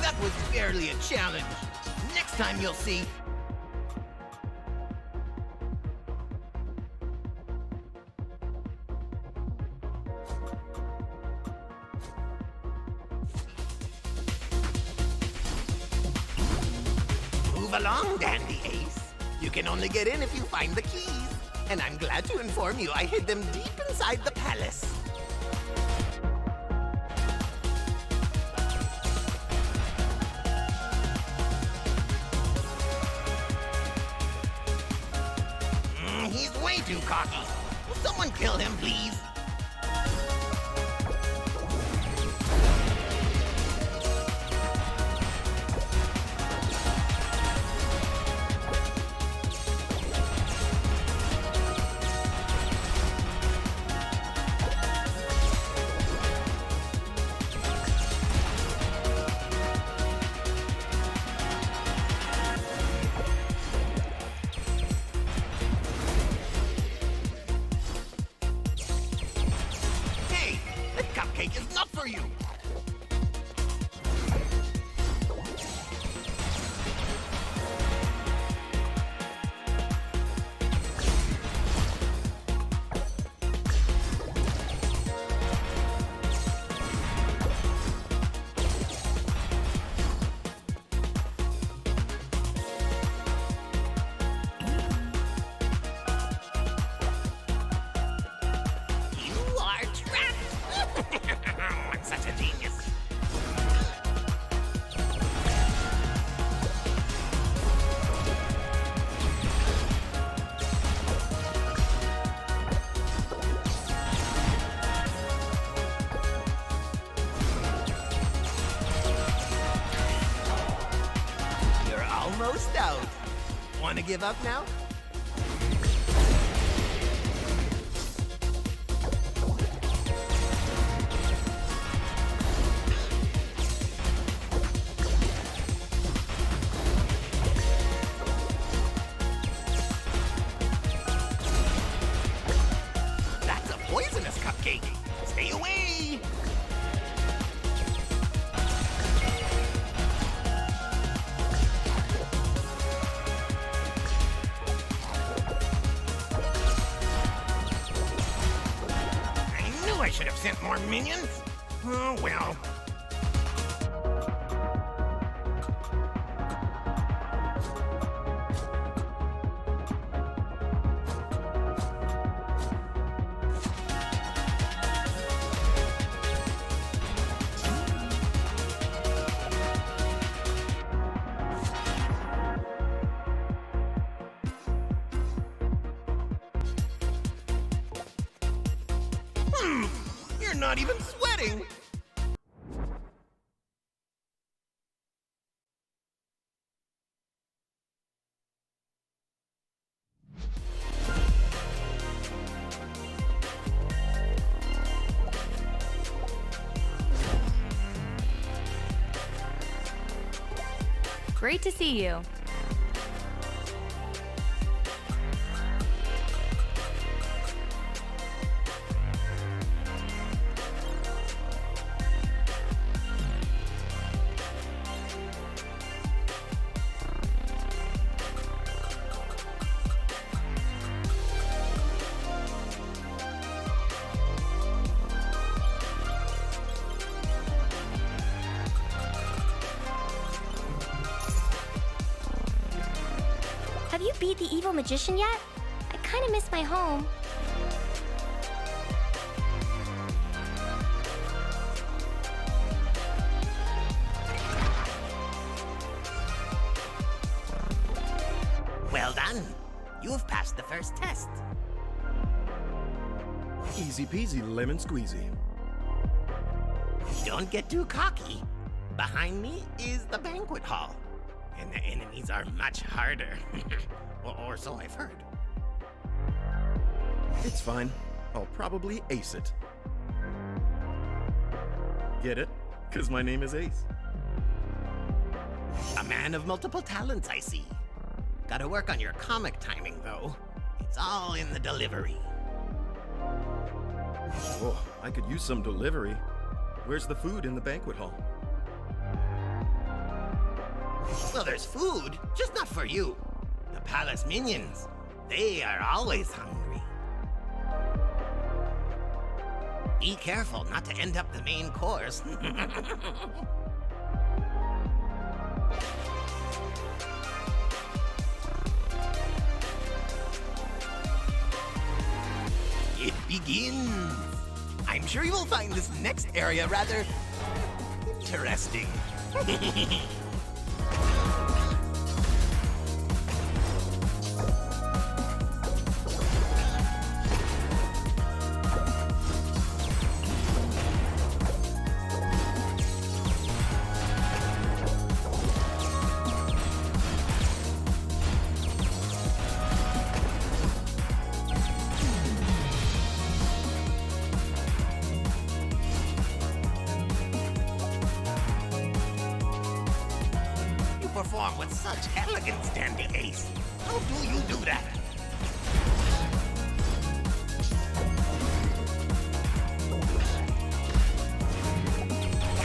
That was barely a challenge. Next time you'll see. Move along, Dandy Ace. You can only get in if you find the keys. And I'm glad to inform you I hid them deep inside the palace. He's way too cocky. Will someone kill him, please? Hey, that cupcake is not for you. You are trapped. I'm such a genius. You're almost out. Want to give up now? I should have sent more minions. Oh well. You're not even sweating! Great to see you. Have you beat the evil magician yet? I kinda miss my home. Well done. You've passed the first test. Easy peasy, lemon squeezy. Don't get too cocky. Behind me is the banquet hall. And the enemies are much harder. or so I've heard. It's fine. I'll probably ace it. Get it? 'Cause my name is Ace. A man of multiple talents, I see. Gotta work on your comic timing, though. It's all in the delivery. Oh, I could use some delivery. Where's the food in the banquet hall? Well, there's food, just not for you. The palace minions, they are always hungry. Be careful not to end up the main course. It begins. I'm sure you will find this next area rather interesting. Perform with such elegance, Dandy Ace. How do you do that?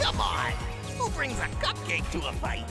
Come on! Who brings a cupcake to a fight?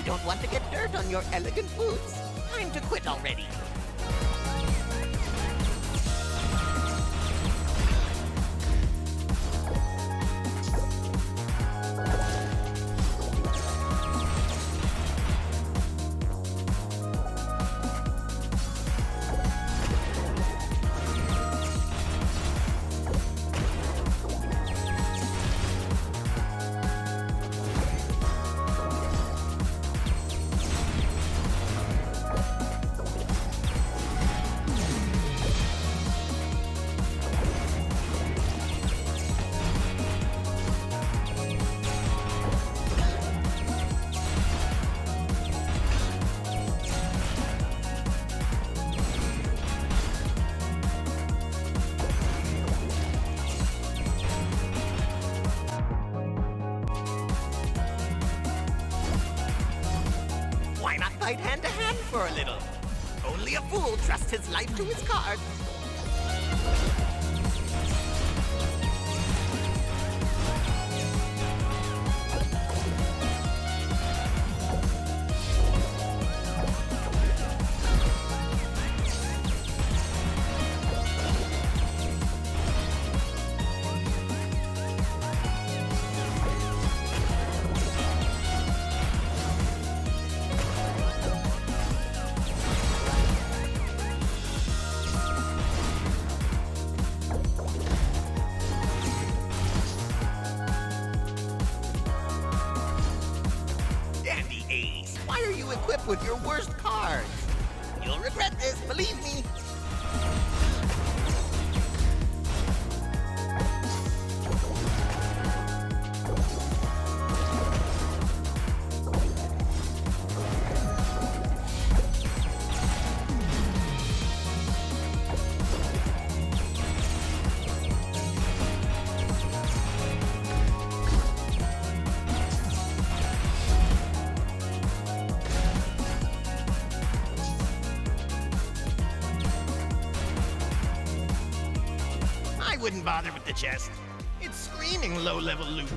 Don't want to get dirt on your elegant boots? Time to quit already. played hand-to-hand for a little. Only a fool trusts his life to his cards. Dandy Ace, why are you equipped with your worst cards? You'll regret this, believe me. I wouldn't bother with the chest. It's screaming low-level loot.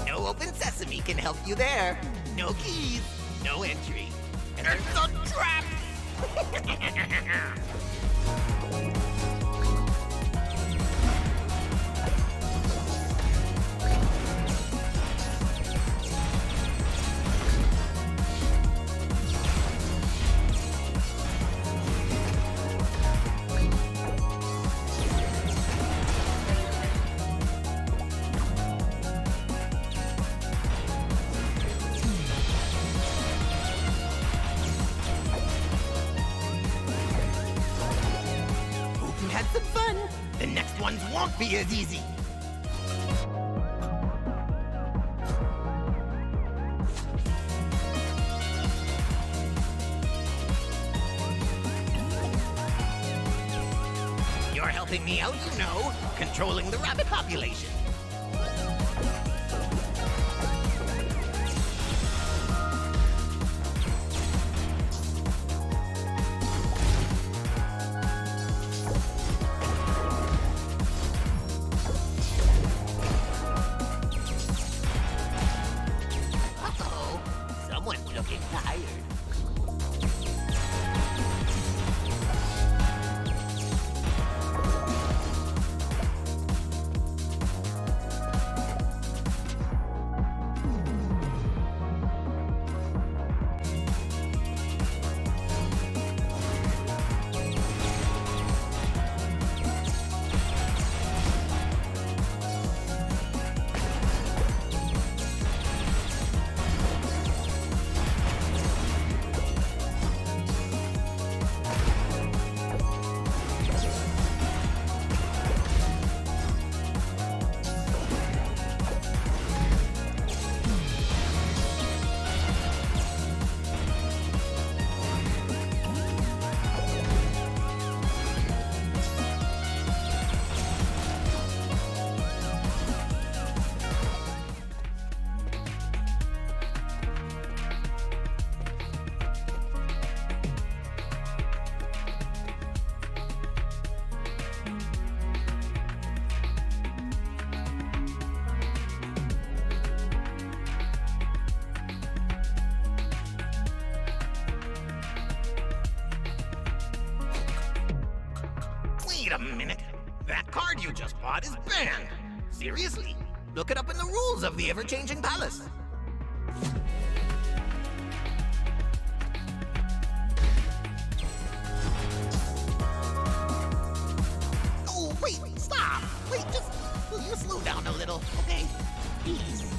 No open sesame can help you there. No keys, no entry. And there's a trap! Hope you had some fun. The next ones won't be as easy. You're helping me out, you know, controlling the rabbit population. Uh-oh, someone's looking tired. Wait a minute. That card you just bought is banned. Seriously? Look it up in the rules of the ever-changing palace. Oh, wait, stop. Wait, just will you slow down a little, okay? Please.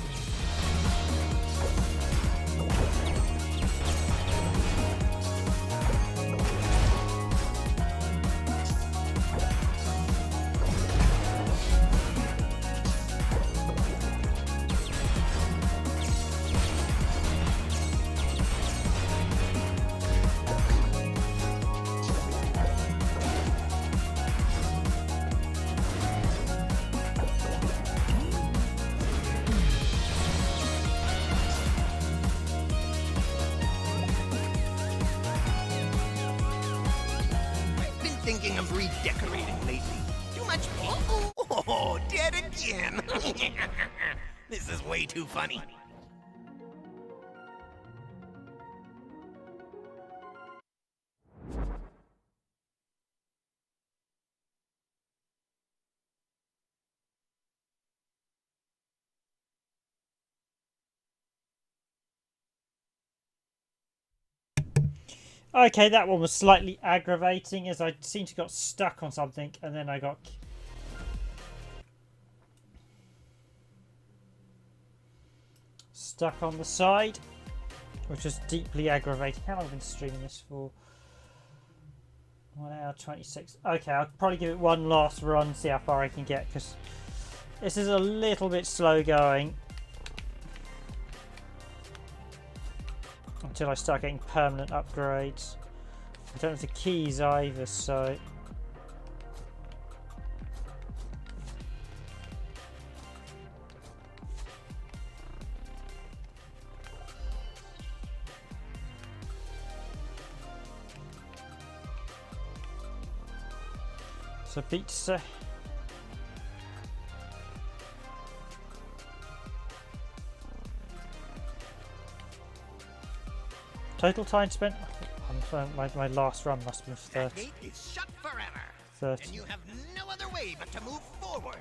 Thinking of redecorating lately. Too much paint? Oh, dead again. This is way too funny. Okay, that one was slightly aggravating as I seemed to got stuck on something and then I got stuck on the side, which was deeply aggravating. How long have I been streaming this for? 1 hour 26. Okay, I'll probably give it one last run, see how far I can get, because this is a little bit slow going until I start getting permanent upgrades. I don't have the keys either, so beat to say. Total time spent. My last run must have been 30. That gate is shut forever. 30. And you have no other way but to move forward.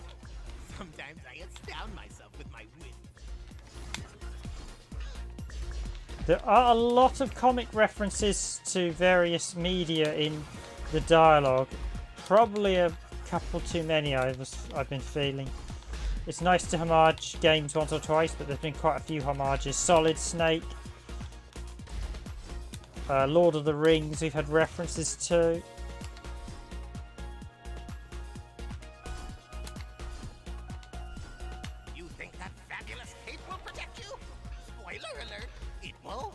Sometimes I astound myself with my wit. There are a lot of comic references to various media in the dialogue. Probably a couple too many I've been feeling. It's nice to homage games once or twice, but there's been quite a few homages. Solid Snake, Lord of the Rings we've had references to. You think that fabulous cape will protect you? Spoiler alert, it won't.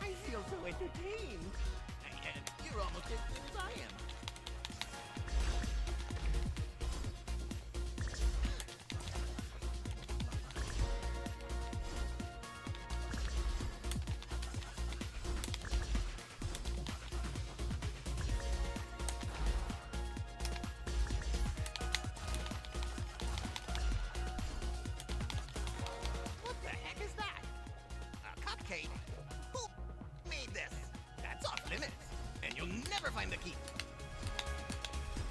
I feel so entertained. You're almost as good as I am. What the heck is that? A cupcake? Who made this? That's off limits. And you'll never find the key.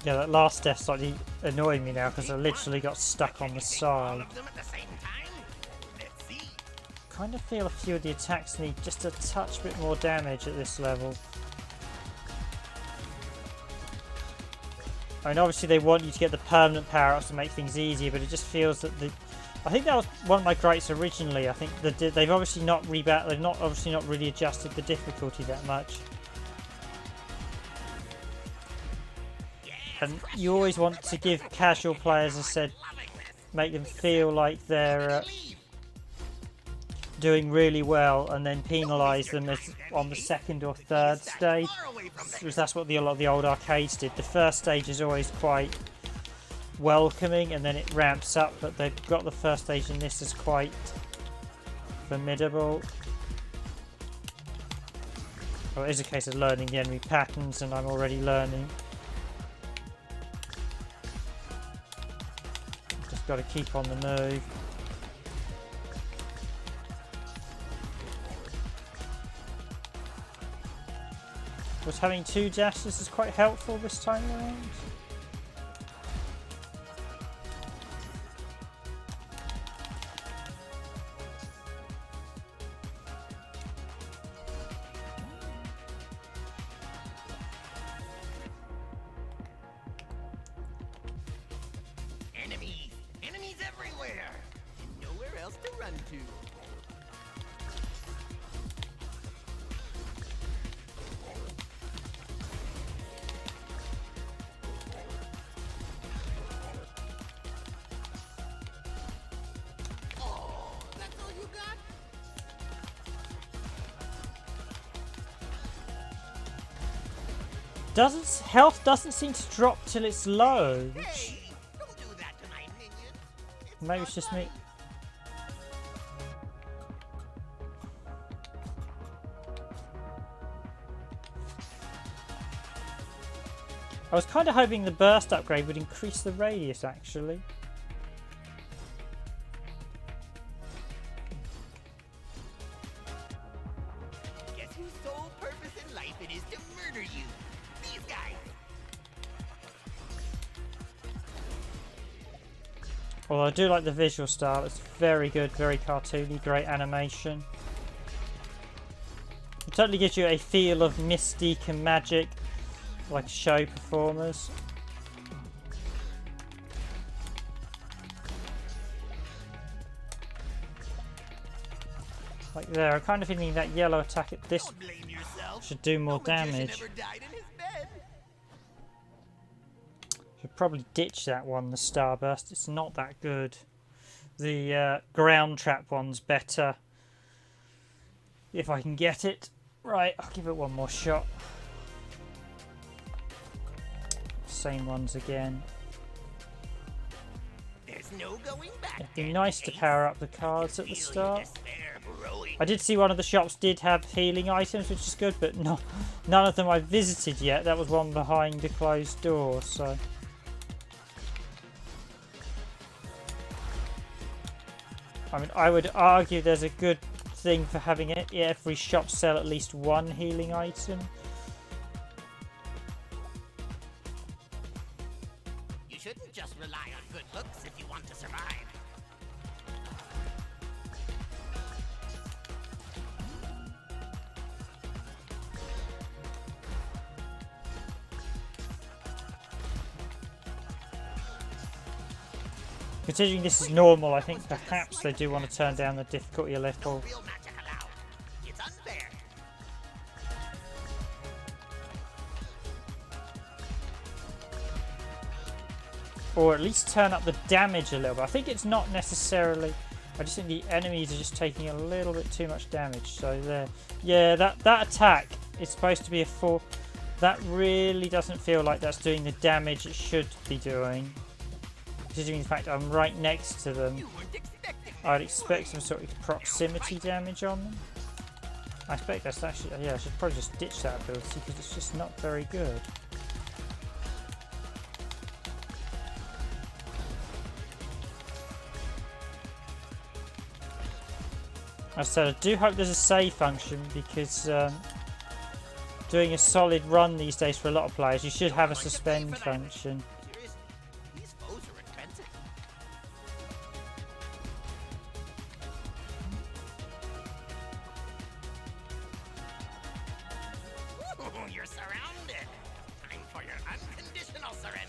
Yeah, that last death slightly annoying me now because I literally got stuck on the All side. of them at the same time? Let's see. Kind of feel a few of the attacks need just a touch bit more damage at this level. I mean, obviously they want you to get the permanent power-ups to make things easier, but it just feels that I think that was one of my gripes originally. I think they've obviously not obviously not really adjusted the difficulty that much. And you always want to give casual players, as I said, make them feel like they're doing really well, and then penalise them as on the second or third stage. Because that's what a lot of the old arcades did. The first stage is always quite welcoming, and then it ramps up. But they've got the first stage in this as quite formidable. Well, it is a case of learning the enemy patterns, and I'm already learning. got to keep on the move. Was having 2 dashes is quite helpful this time around. Enemies! Enemies everywhere! And nowhere else to run to. Oh, that's all you got? Health doesn't seem to drop till it's low. Which Hey! Don't do that to my minions! maybe it's just me. I was kind of hoping the burst upgrade would increase the radius actually. Guess whose sole purpose in life it is to murder you? These guys! Although I do like the visual style, it's very good, very cartoony, great animation. It totally gives you a feel of mystique and magic, like show performers. Like there, I'm kind of feeling that yellow attack at this Don't blame yourself. should do more No magician damage. ever died in his bed. Should probably ditch that one, the Starburst. It's not that good. The ground trap one's better. If I can get it. Right, I'll give it one more shot. Same ones again. There's no going back. It'd be then, nice to Ace. power up the cards at the Feeling start. despair growing. I did see one of the shops did have healing items, which is good, but none of them I've visited yet. That was one behind a closed door, so... I mean, I would argue there's a good thing for having it. Every shop sell at least one healing item. You shouldn't just rely on good looks if you want to survive. Considering this is normal, I think perhaps they do want to turn down the difficulty a No little. real magic allowed. It's unfair. Or at least turn up the damage a little bit. I think it's not necessarily... I just think the enemies are just taking a little bit too much damage. So there. Yeah, that attack is supposed to be a 4. That really doesn't feel like that's doing the damage it should be doing. Considering the fact I'm right next to them. You weren't expecting I'd expect some sort of proximity damage on them. I expect that's actually... Yeah, I should probably just ditch that ability because it's just not very good. As I said, I do hope there's a save function because doing a solid run these days for a lot of players, you should have a suspend function. Seriously, these foes are expensive. Ooh, you're surrounded. Time for your unconditional surrender.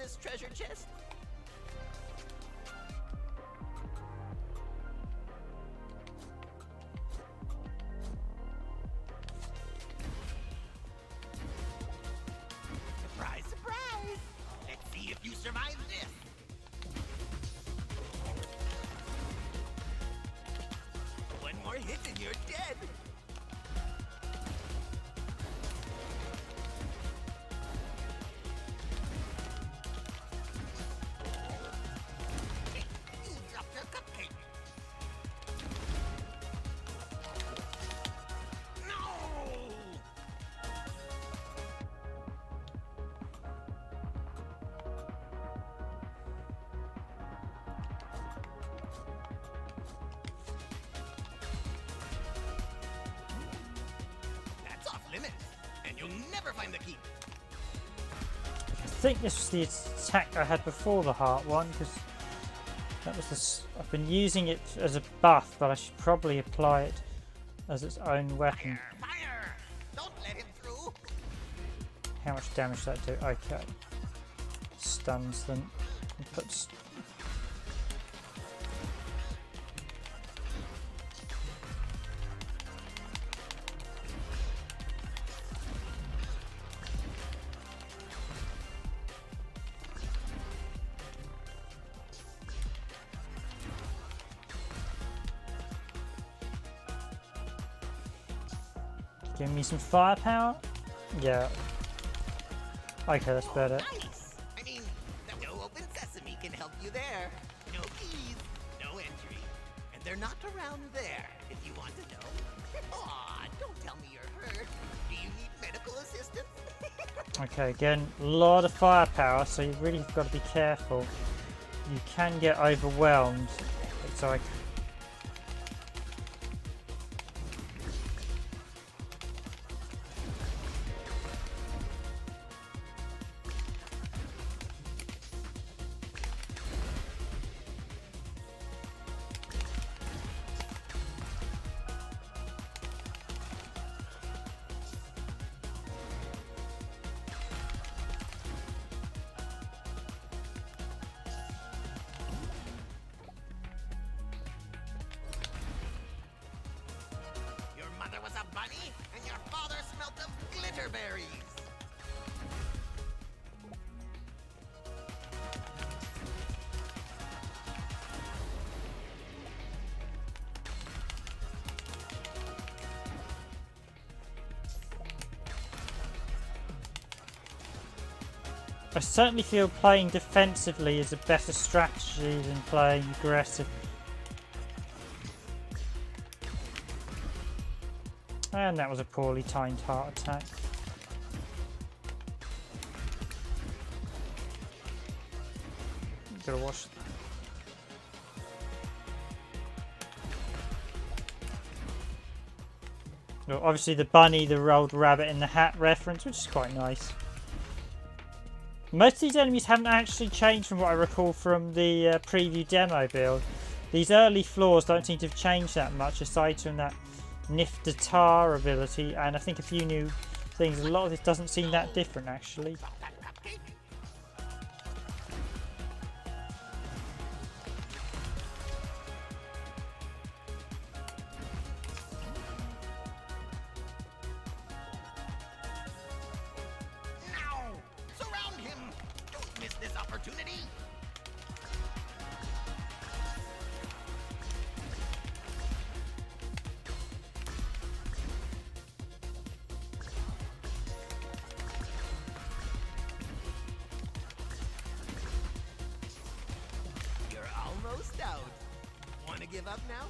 this treasure chest? Surprise, surprise! Let's see if you survive this. One more hit and you're dead. You dropped your cupcake. No! That's off limits, and you'll never find the key. I think this was the attack I had before the heart one, because that was I've been using it as a buff, but I should probably apply it as its own weapon. Fire! Fire! Don't let him through. How much damage does that do? Okay. Stuns them. And puts. Give me some firepower? Yeah. Okay, that's better. Nice! I mean, no open sesame can help you there. No keys, no entry. And they're not around there, if you want to know. Aw, don't tell me you're hurt. Do you need medical assistance? Okay, again, a lot of firepower, so you really have got to be careful. You can get overwhelmed. It's like Your mother was a bunny, and your father smelt of glitterberries. I certainly feel playing defensively is a better strategy than playing aggressive. And that was a poorly timed heart attack. Gotta watch. Well, obviously the bunny, the rolled rabbit in the hat reference, which is quite nice. Most of these enemies haven't actually changed from what I recall from the preview demo build. These early floors don't seem to have changed that much, aside from that Niftatar ability, and I think a few new things. A lot of this doesn't seem that different, actually. Drop that cupcake. Now! Surround him! Don't miss this opportunity! You're almost out. Wanna give up now?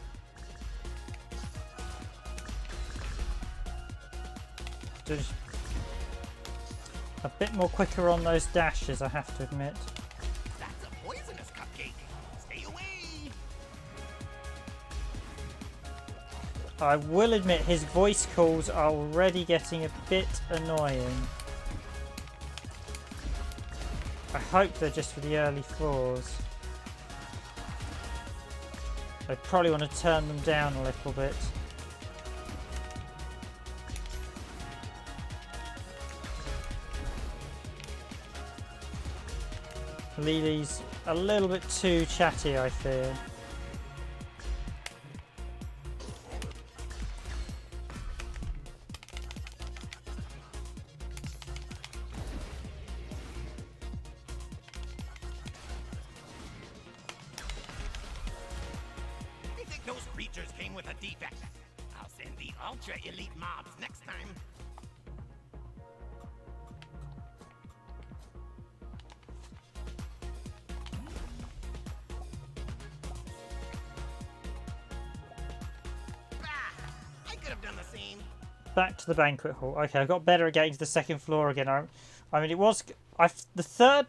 Just a bit more quicker on those dashes, I have to admit. That's a poisonous cupcake. Stay away! I will admit his voice calls are already getting a bit annoying. I hope they're just for the early floors. I probably want to turn them down a little bit. Lily's a little bit too chatty, I fear. I think those creatures came with a defect. I'll send the ultra elite mobs next time. I could have done the same. Back to the banquet hall. Okay, I got better at getting to the second floor again. I mean, it was... the third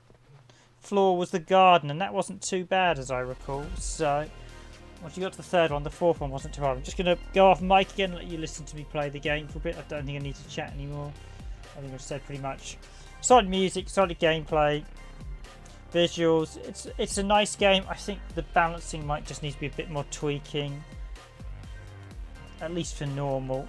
floor was the garden, and that wasn't too bad, as I recall. So, once you got to the third one, the fourth one wasn't too hard. I'm just going to go off mic again and let you listen to me play the game for a bit. I don't think I need to chat anymore. I think I've said pretty much. Solid music, solid gameplay, visuals. It's a nice game. I think the balancing might just need to be a bit more tweaking. At least for normal.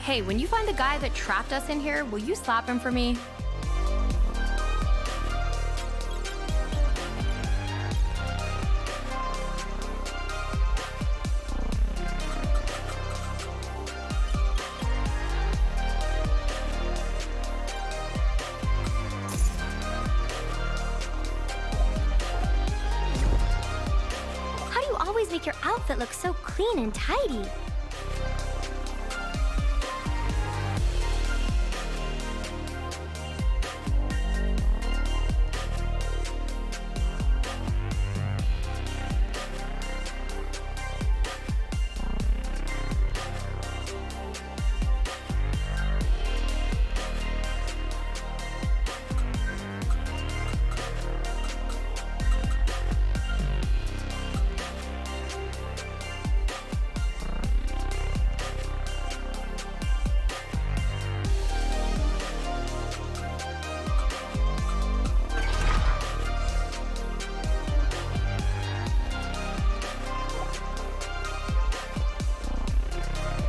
Hey, when you find the guy that trapped us in here, will you slap him for me? How do you always make your outfit look so clean and tidy?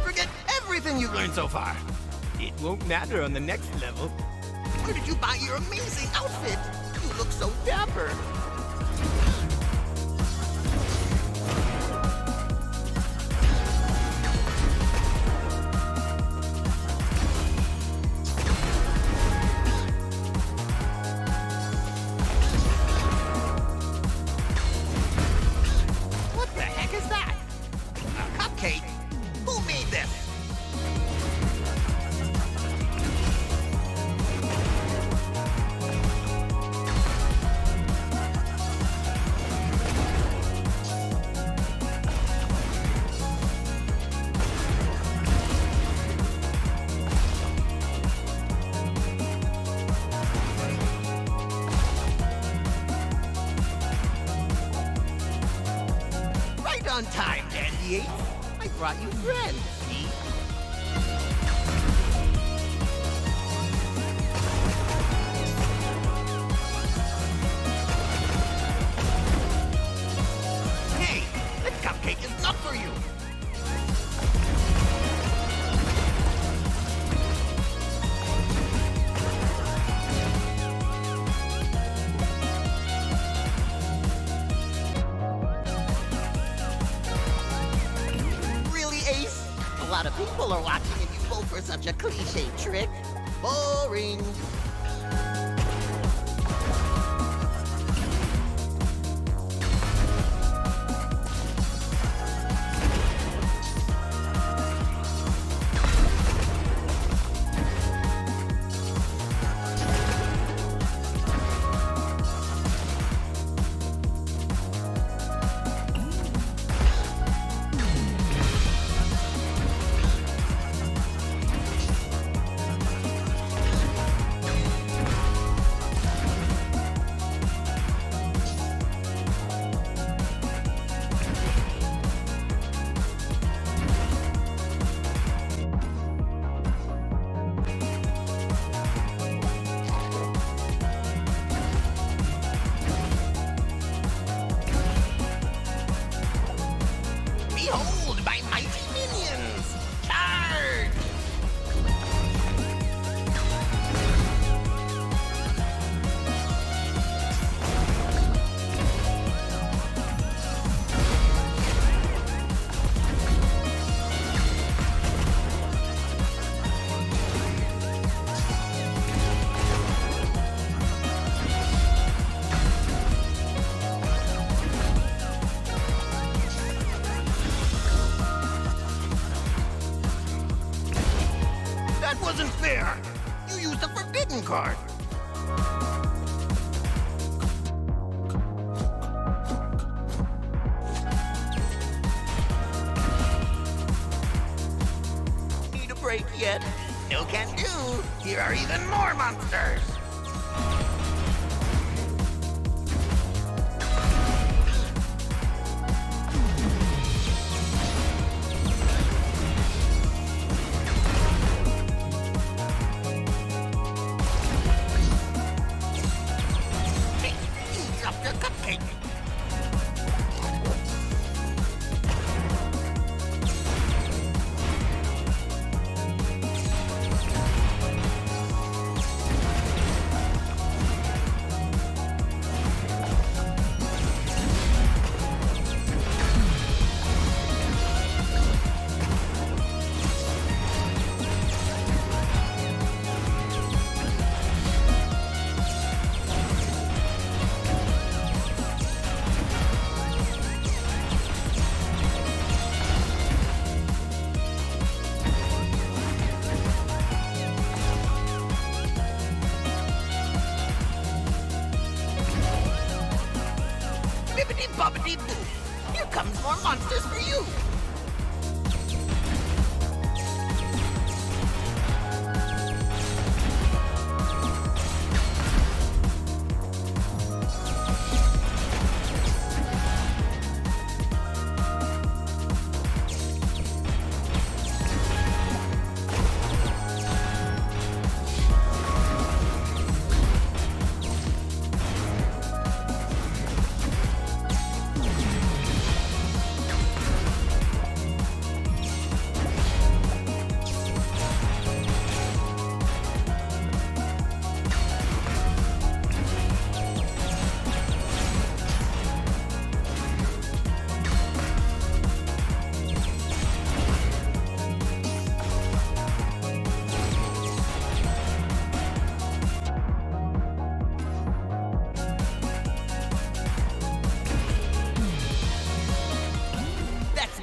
Forget everything you've learned so far. It won't matter on the next level. Where did you buy your amazing outfit? You look so dapper. What the heck is that? A cupcake? Who made this? Right on time, Dandy 8. I brought you friends, see? Hey, that cupcake is not for you. Really, Ace? A lot of people are watching and you fall for such a cliche trick. Boring. wasn't fair! You used the forbidden card! Need a break yet? No can do! Here are even more monsters! Bibbidi-bobbidi-boo! Here comes more monsters for you!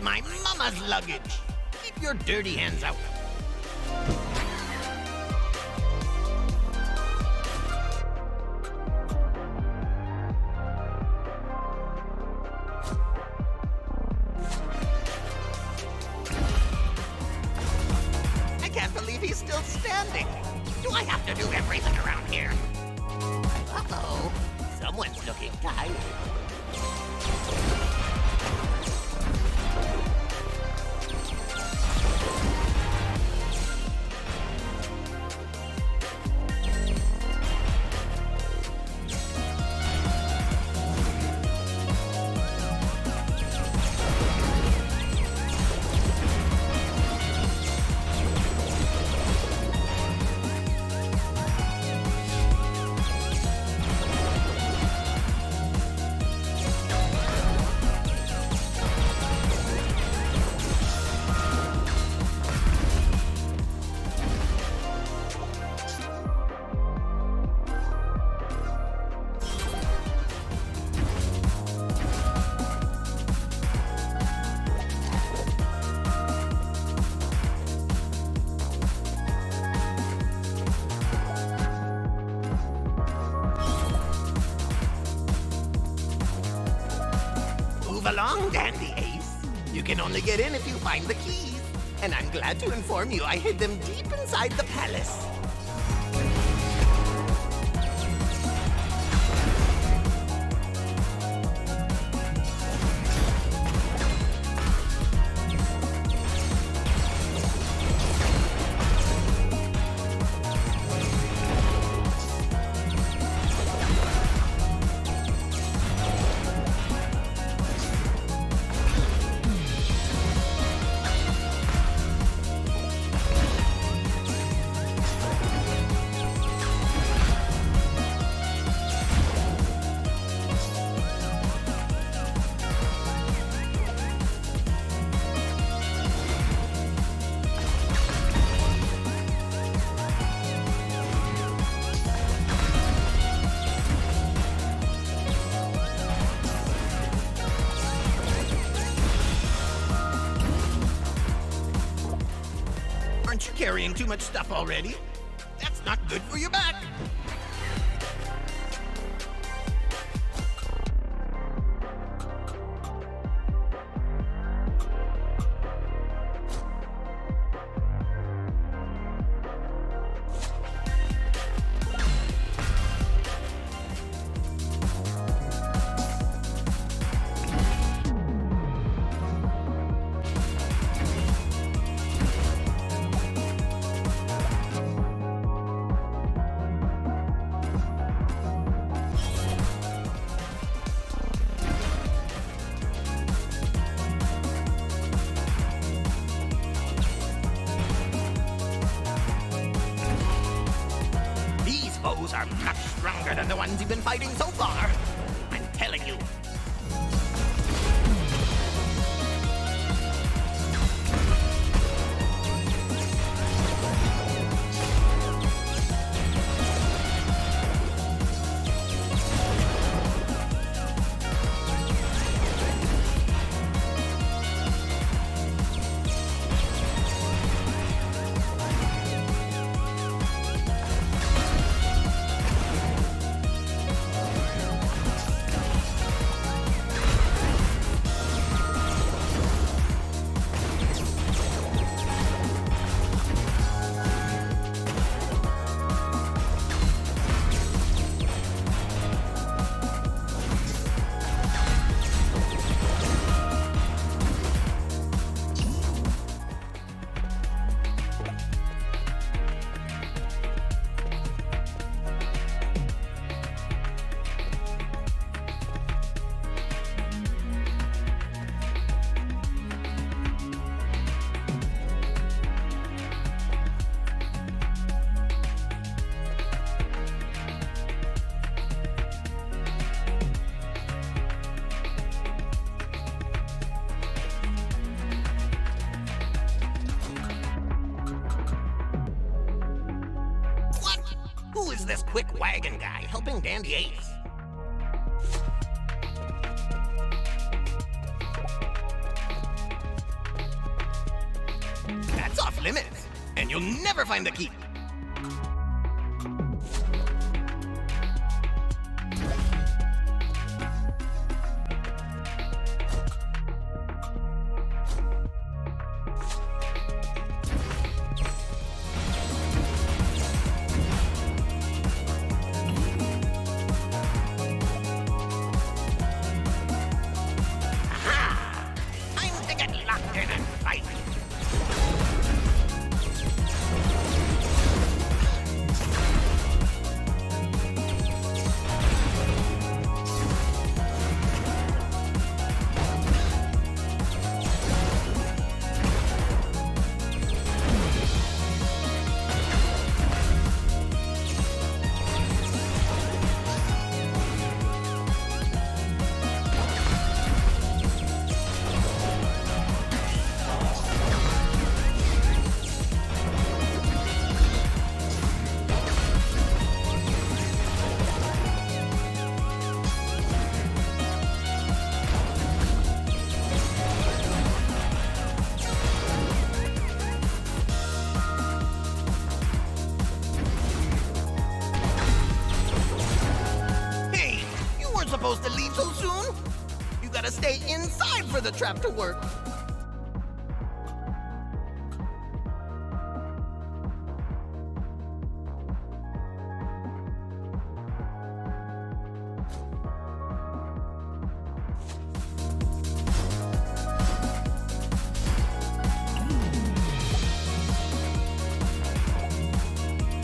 My mama's luggage. Keep your dirty hands out. I can't believe he's still standing. Do I have to do everything around here? Uh-oh. Someone's looking tired. Move along, Dandy Ace. You can only get in if you find the keys. And I'm glad to inform you I hid them deep inside the palace. carrying too much stuff already. That's not good for your back. Foes are much stronger than the ones you've been fighting so far. I'm telling you. Who is this quick wagon guy helping Dandy Ace? That's off limits, and you'll never find the key. Supposed to leave so soon? You gotta stay inside for the trap to work.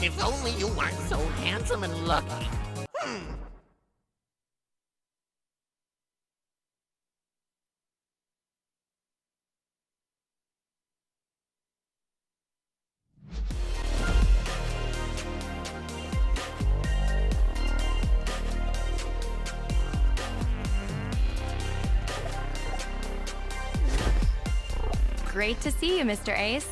If only you weren't so handsome and lucky. Great to see you, Mr. Ace.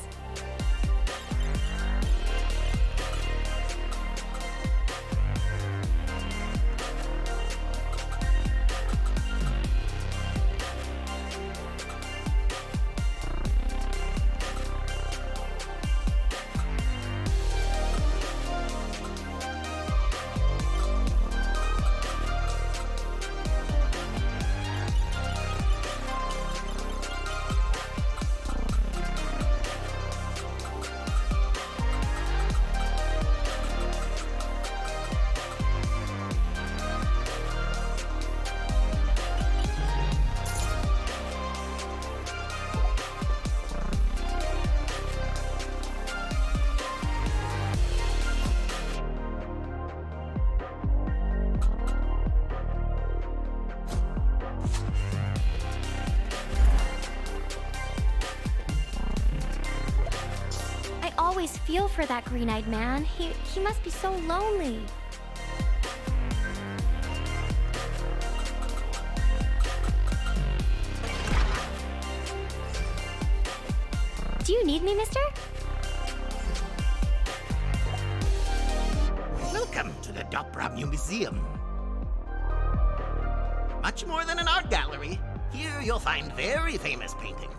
always feel for that green-eyed man. He must be so lonely. Do you need me, mister? Welcome to the Dopra Museum. Much more than an art gallery, here you'll find very famous paintings.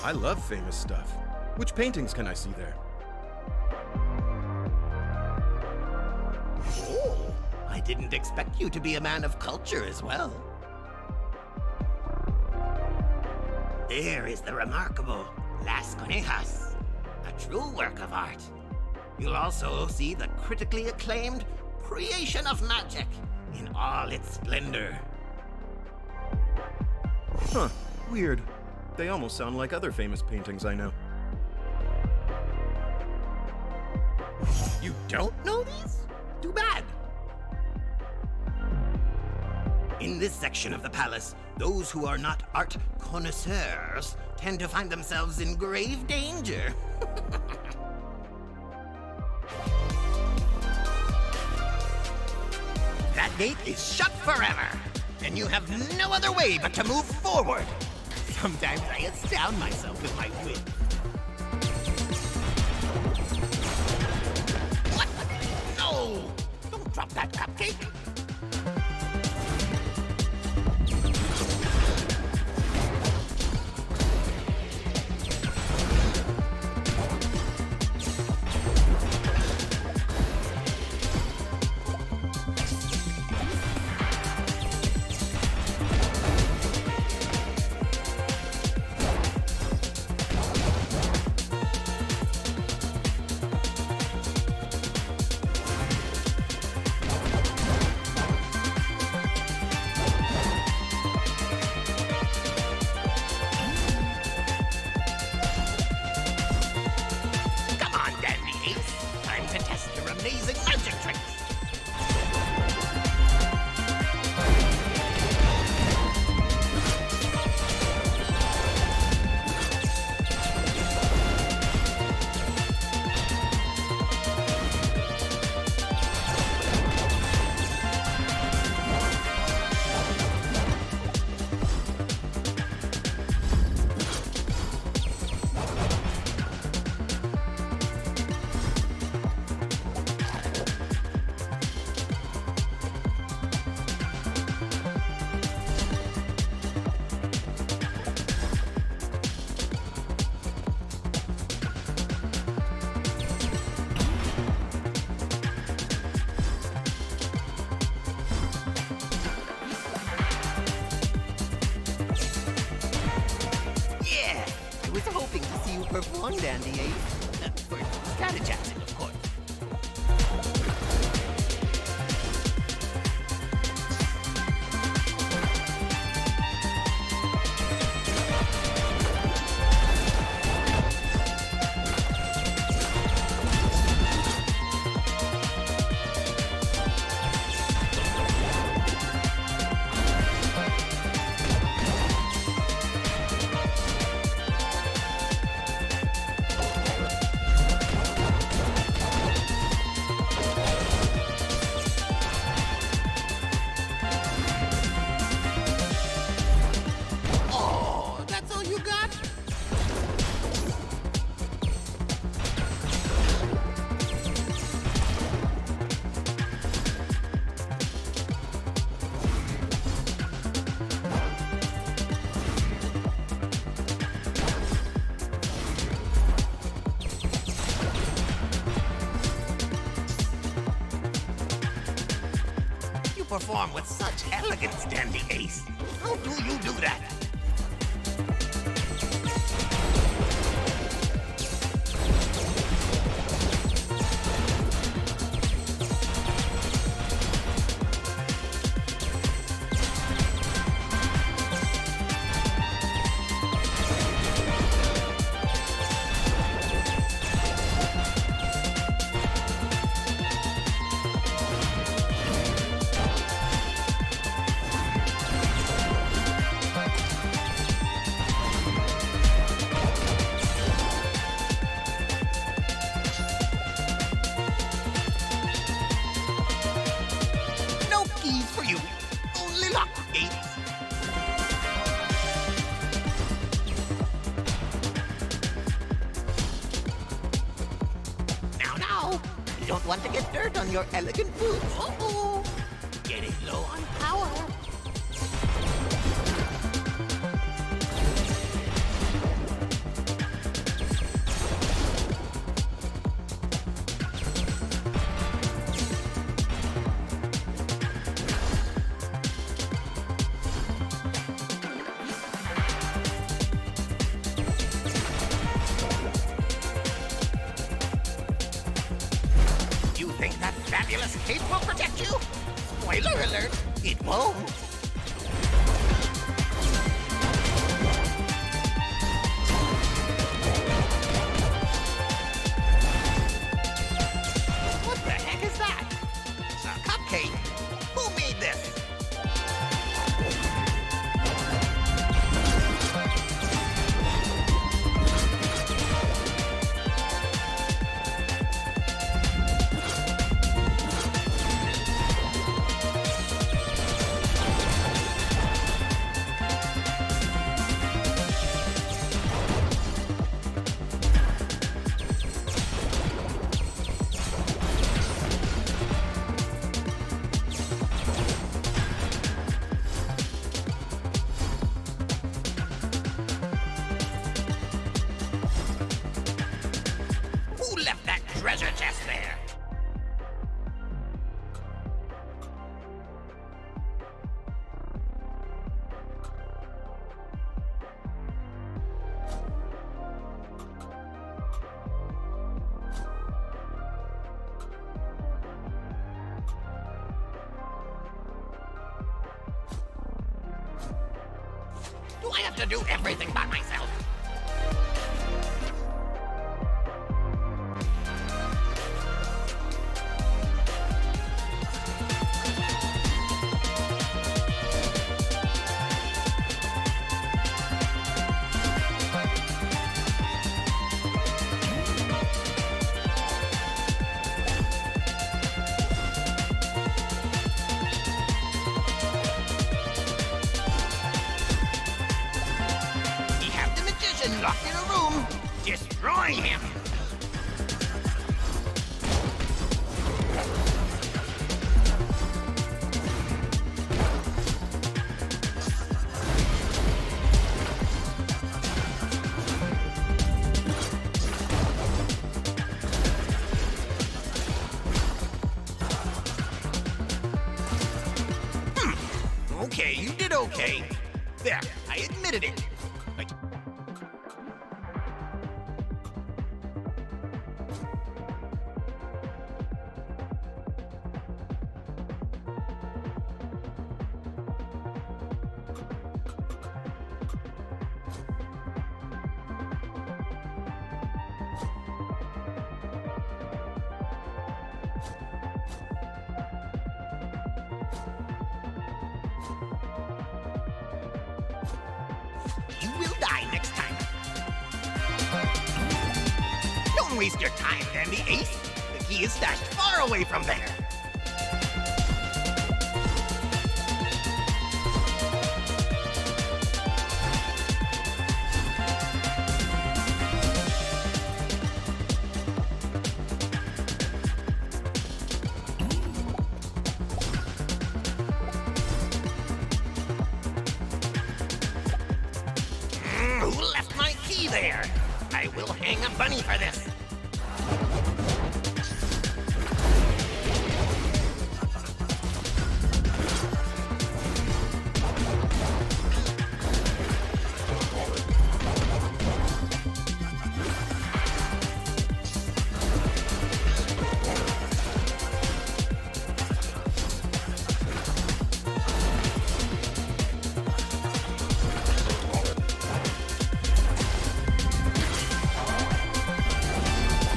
I love famous stuff. Which paintings can I see there? Oh, I didn't expect you to be a man of culture as well. There is the remarkable Las Conejas, a true work of art. You'll also see the critically acclaimed Creation of Magic in all its splendor. Huh, weird. They almost sound like other famous paintings I know. You don't know these? Too bad. In this section of the palace, those who are not art connoisseurs tend to find themselves in grave danger. That gate is shut forever, and you have no other way but to move forward. Sometimes I astound myself with my wit. What? No! Don't drop that cupcake! Amazing magic tricks! Perform, Dandy Ace. For strategizing, of course. Perform with such elegance, Dandy Ace. How do you do that? don't want to get dirt on your elegant boots. Uh-oh. Getting low on power. You think that fabulous cape will protect you? Spoiler alert, it won't. What the heck is that? A cupcake? Who made this? Who left that treasure chest there? Do I have to do everything by myself? We have the magician locked in a room. Destroy him. Okay, you did okay. There, I admitted it. Like, you will die next time. Don't waste your time, Dandy Ace. The key is stashed far away from there. Who left my key there? I will hang a bunny for this.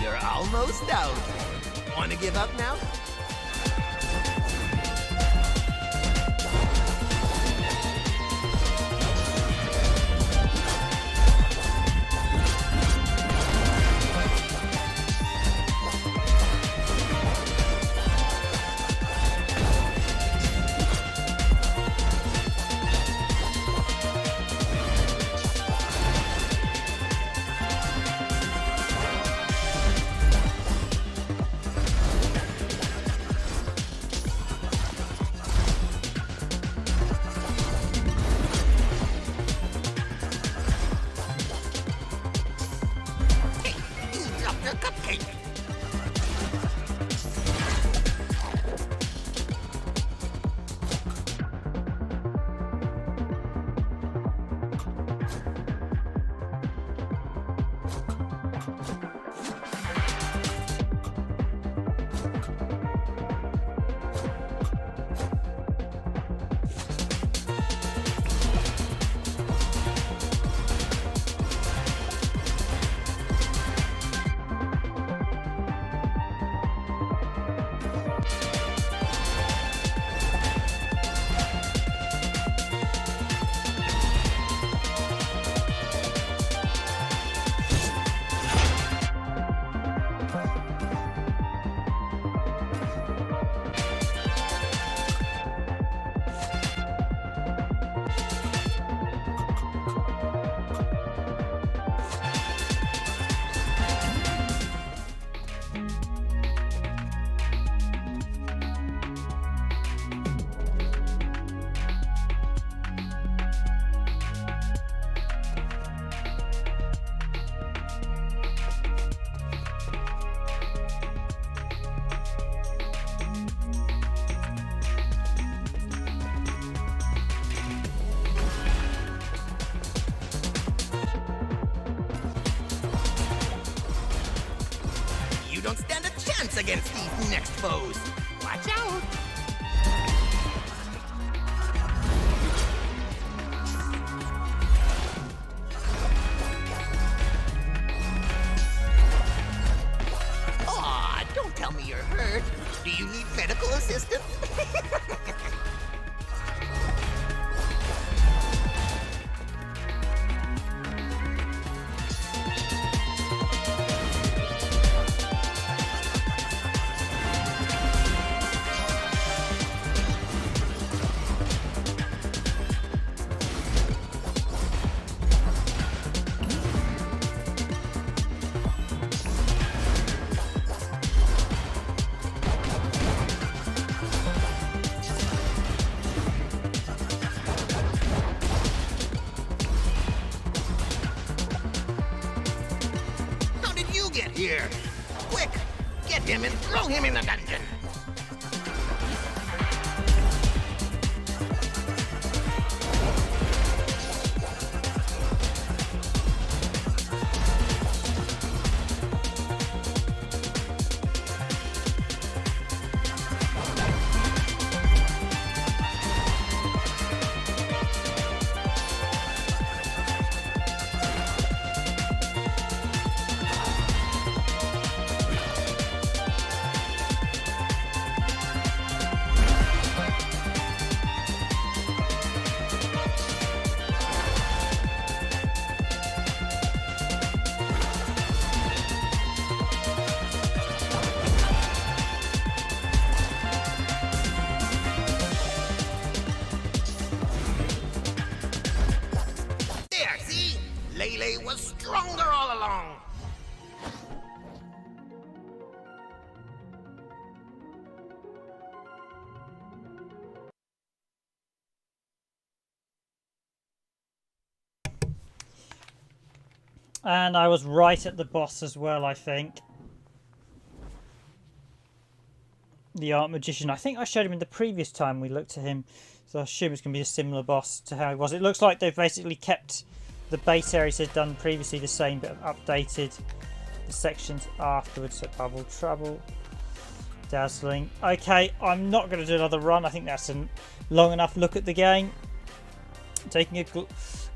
You're almost out. Want to give up now? cupcake. You don't stand a chance against these next foes. Watch out. Aw, don't tell me you're hurt. Do you need medical assistance? How did you get here? Quick, get him and throw him in the dungeon. There, see? Lele was stronger all along. And I was right at the boss as well, I think. The Art Magician. I think I showed him in the previous time we looked at him. So I assume it's going to be a similar boss to how he was. It looks like they've basically kept the base areas they've done previously the same, but have updated the sections afterwards. So Bubble Trouble, Dazzling. Okay, I'm not going to do another run. I think that's a long enough look at the game. Taking a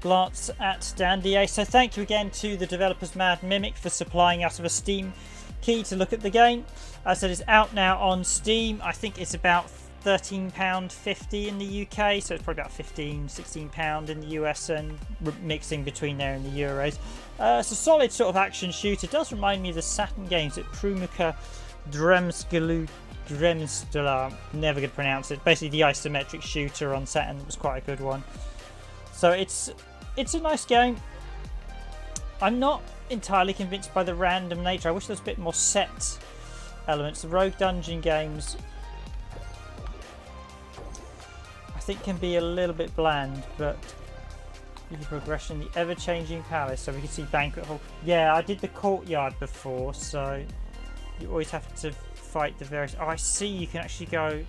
glance at Dandy. So thank you again to the developers Mad Mimic for supplying us with a Steam key to look at the game. As I said, it's out now on Steam. I think it's about £13.50 in the UK, so it's probably about £15-16 in the US, and mixing between there and the euros. It's a solid sort of action shooter. It does remind me of the Saturn games at Purikura Daisakusen. Never going to pronounce it. Basically the isometric shooter on Saturn was quite a good one. So it's a nice game. I'm not entirely convinced by the random nature. I wish there was a bit more set elements. The Rogue Dungeon games I think can be a little bit bland, but You can progress in the ever-changing palace, so we can see banquet hall. Yeah, I did the courtyard before, so you always have to fight the various. Oh, I see. You can actually go.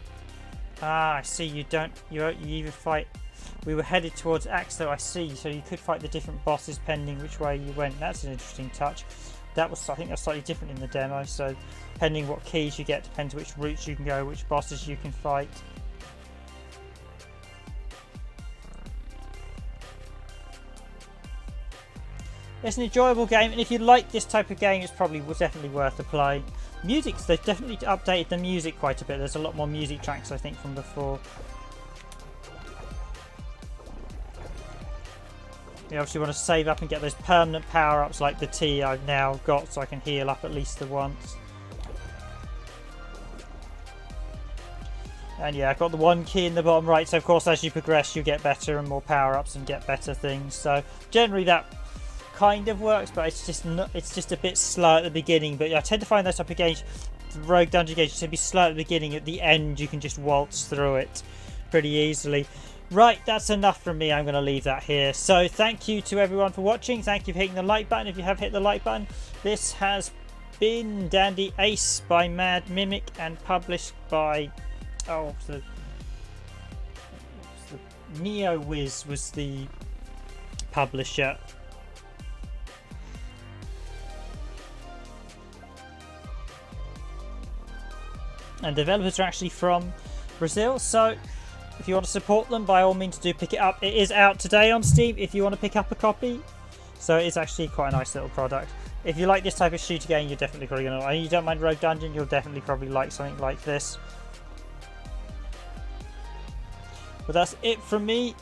Ah, I see. You don't. You either fight. We were headed towards Axel. I see. So you could fight the different bosses pending which way you went. That's an interesting touch. That was, I think, that's slightly different in the demo. So depending what keys you get, depends which routes you can go, which bosses you can fight. It's an enjoyable game, and if you like this type of game, it's probably definitely worth a play. Music, they've definitely updated the music quite a bit. There's a lot more music tracks, I think, from before. You obviously want to save up and get those permanent power-ups like the tea I've now got, so I can heal up at least the once. And yeah, I've got the one key in the bottom right, so of course as you progress you get better and more power-ups and get better things. So generally that kind of works, but it's just a bit slow at the beginning. But yeah, I tend to find those type of games, rogue dungeon games, to be slow at the beginning. At the end you can just waltz through it pretty easily. Right, that's enough from me. I'm going to leave that here. So thank you to everyone for watching. Thank you for hitting the like button if you have hit the like button. This has been Dandy Ace by Mad Mimic and published by the NEOWIZ was the publisher. And developers are actually from Brazil, so if you want to support them, by all means do pick it up. It is out today on Steam if you want to pick up a copy. So it's actually quite a nice little product. If you like this type of shooter game, you're definitely probably going to... And you don't mind Rogue Dungeon, you'll definitely probably like something like this. But that's it from me.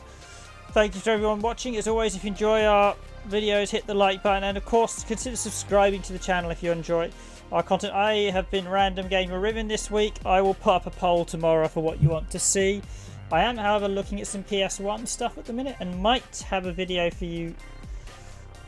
Thank you to everyone watching. As always, if you enjoy our videos, hit the like button. And of course, consider subscribing to the channel if you enjoy our content. I have been Random Gamer Riven this week. I will put up a poll tomorrow for what you want to see. I am, however, looking at some PS1 stuff at the minute and might have a video for you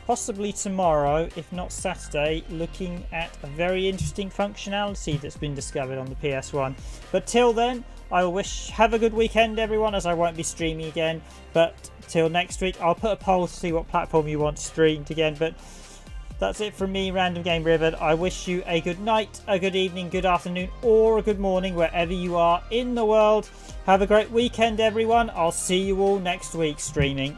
possibly tomorrow, if not Saturday, looking at a very interesting functionality that's been discovered on the PS1. But till then, I will have a good weekend, everyone, as I won't be streaming again. But till next week, I'll put a poll to see what platform you want streamed again. But that's it from me, Random Game Riven. I wish you a good night, a good evening, good afternoon, or a good morning, wherever you are in the world. Have a great weekend, everyone. I'll see you all next week streaming.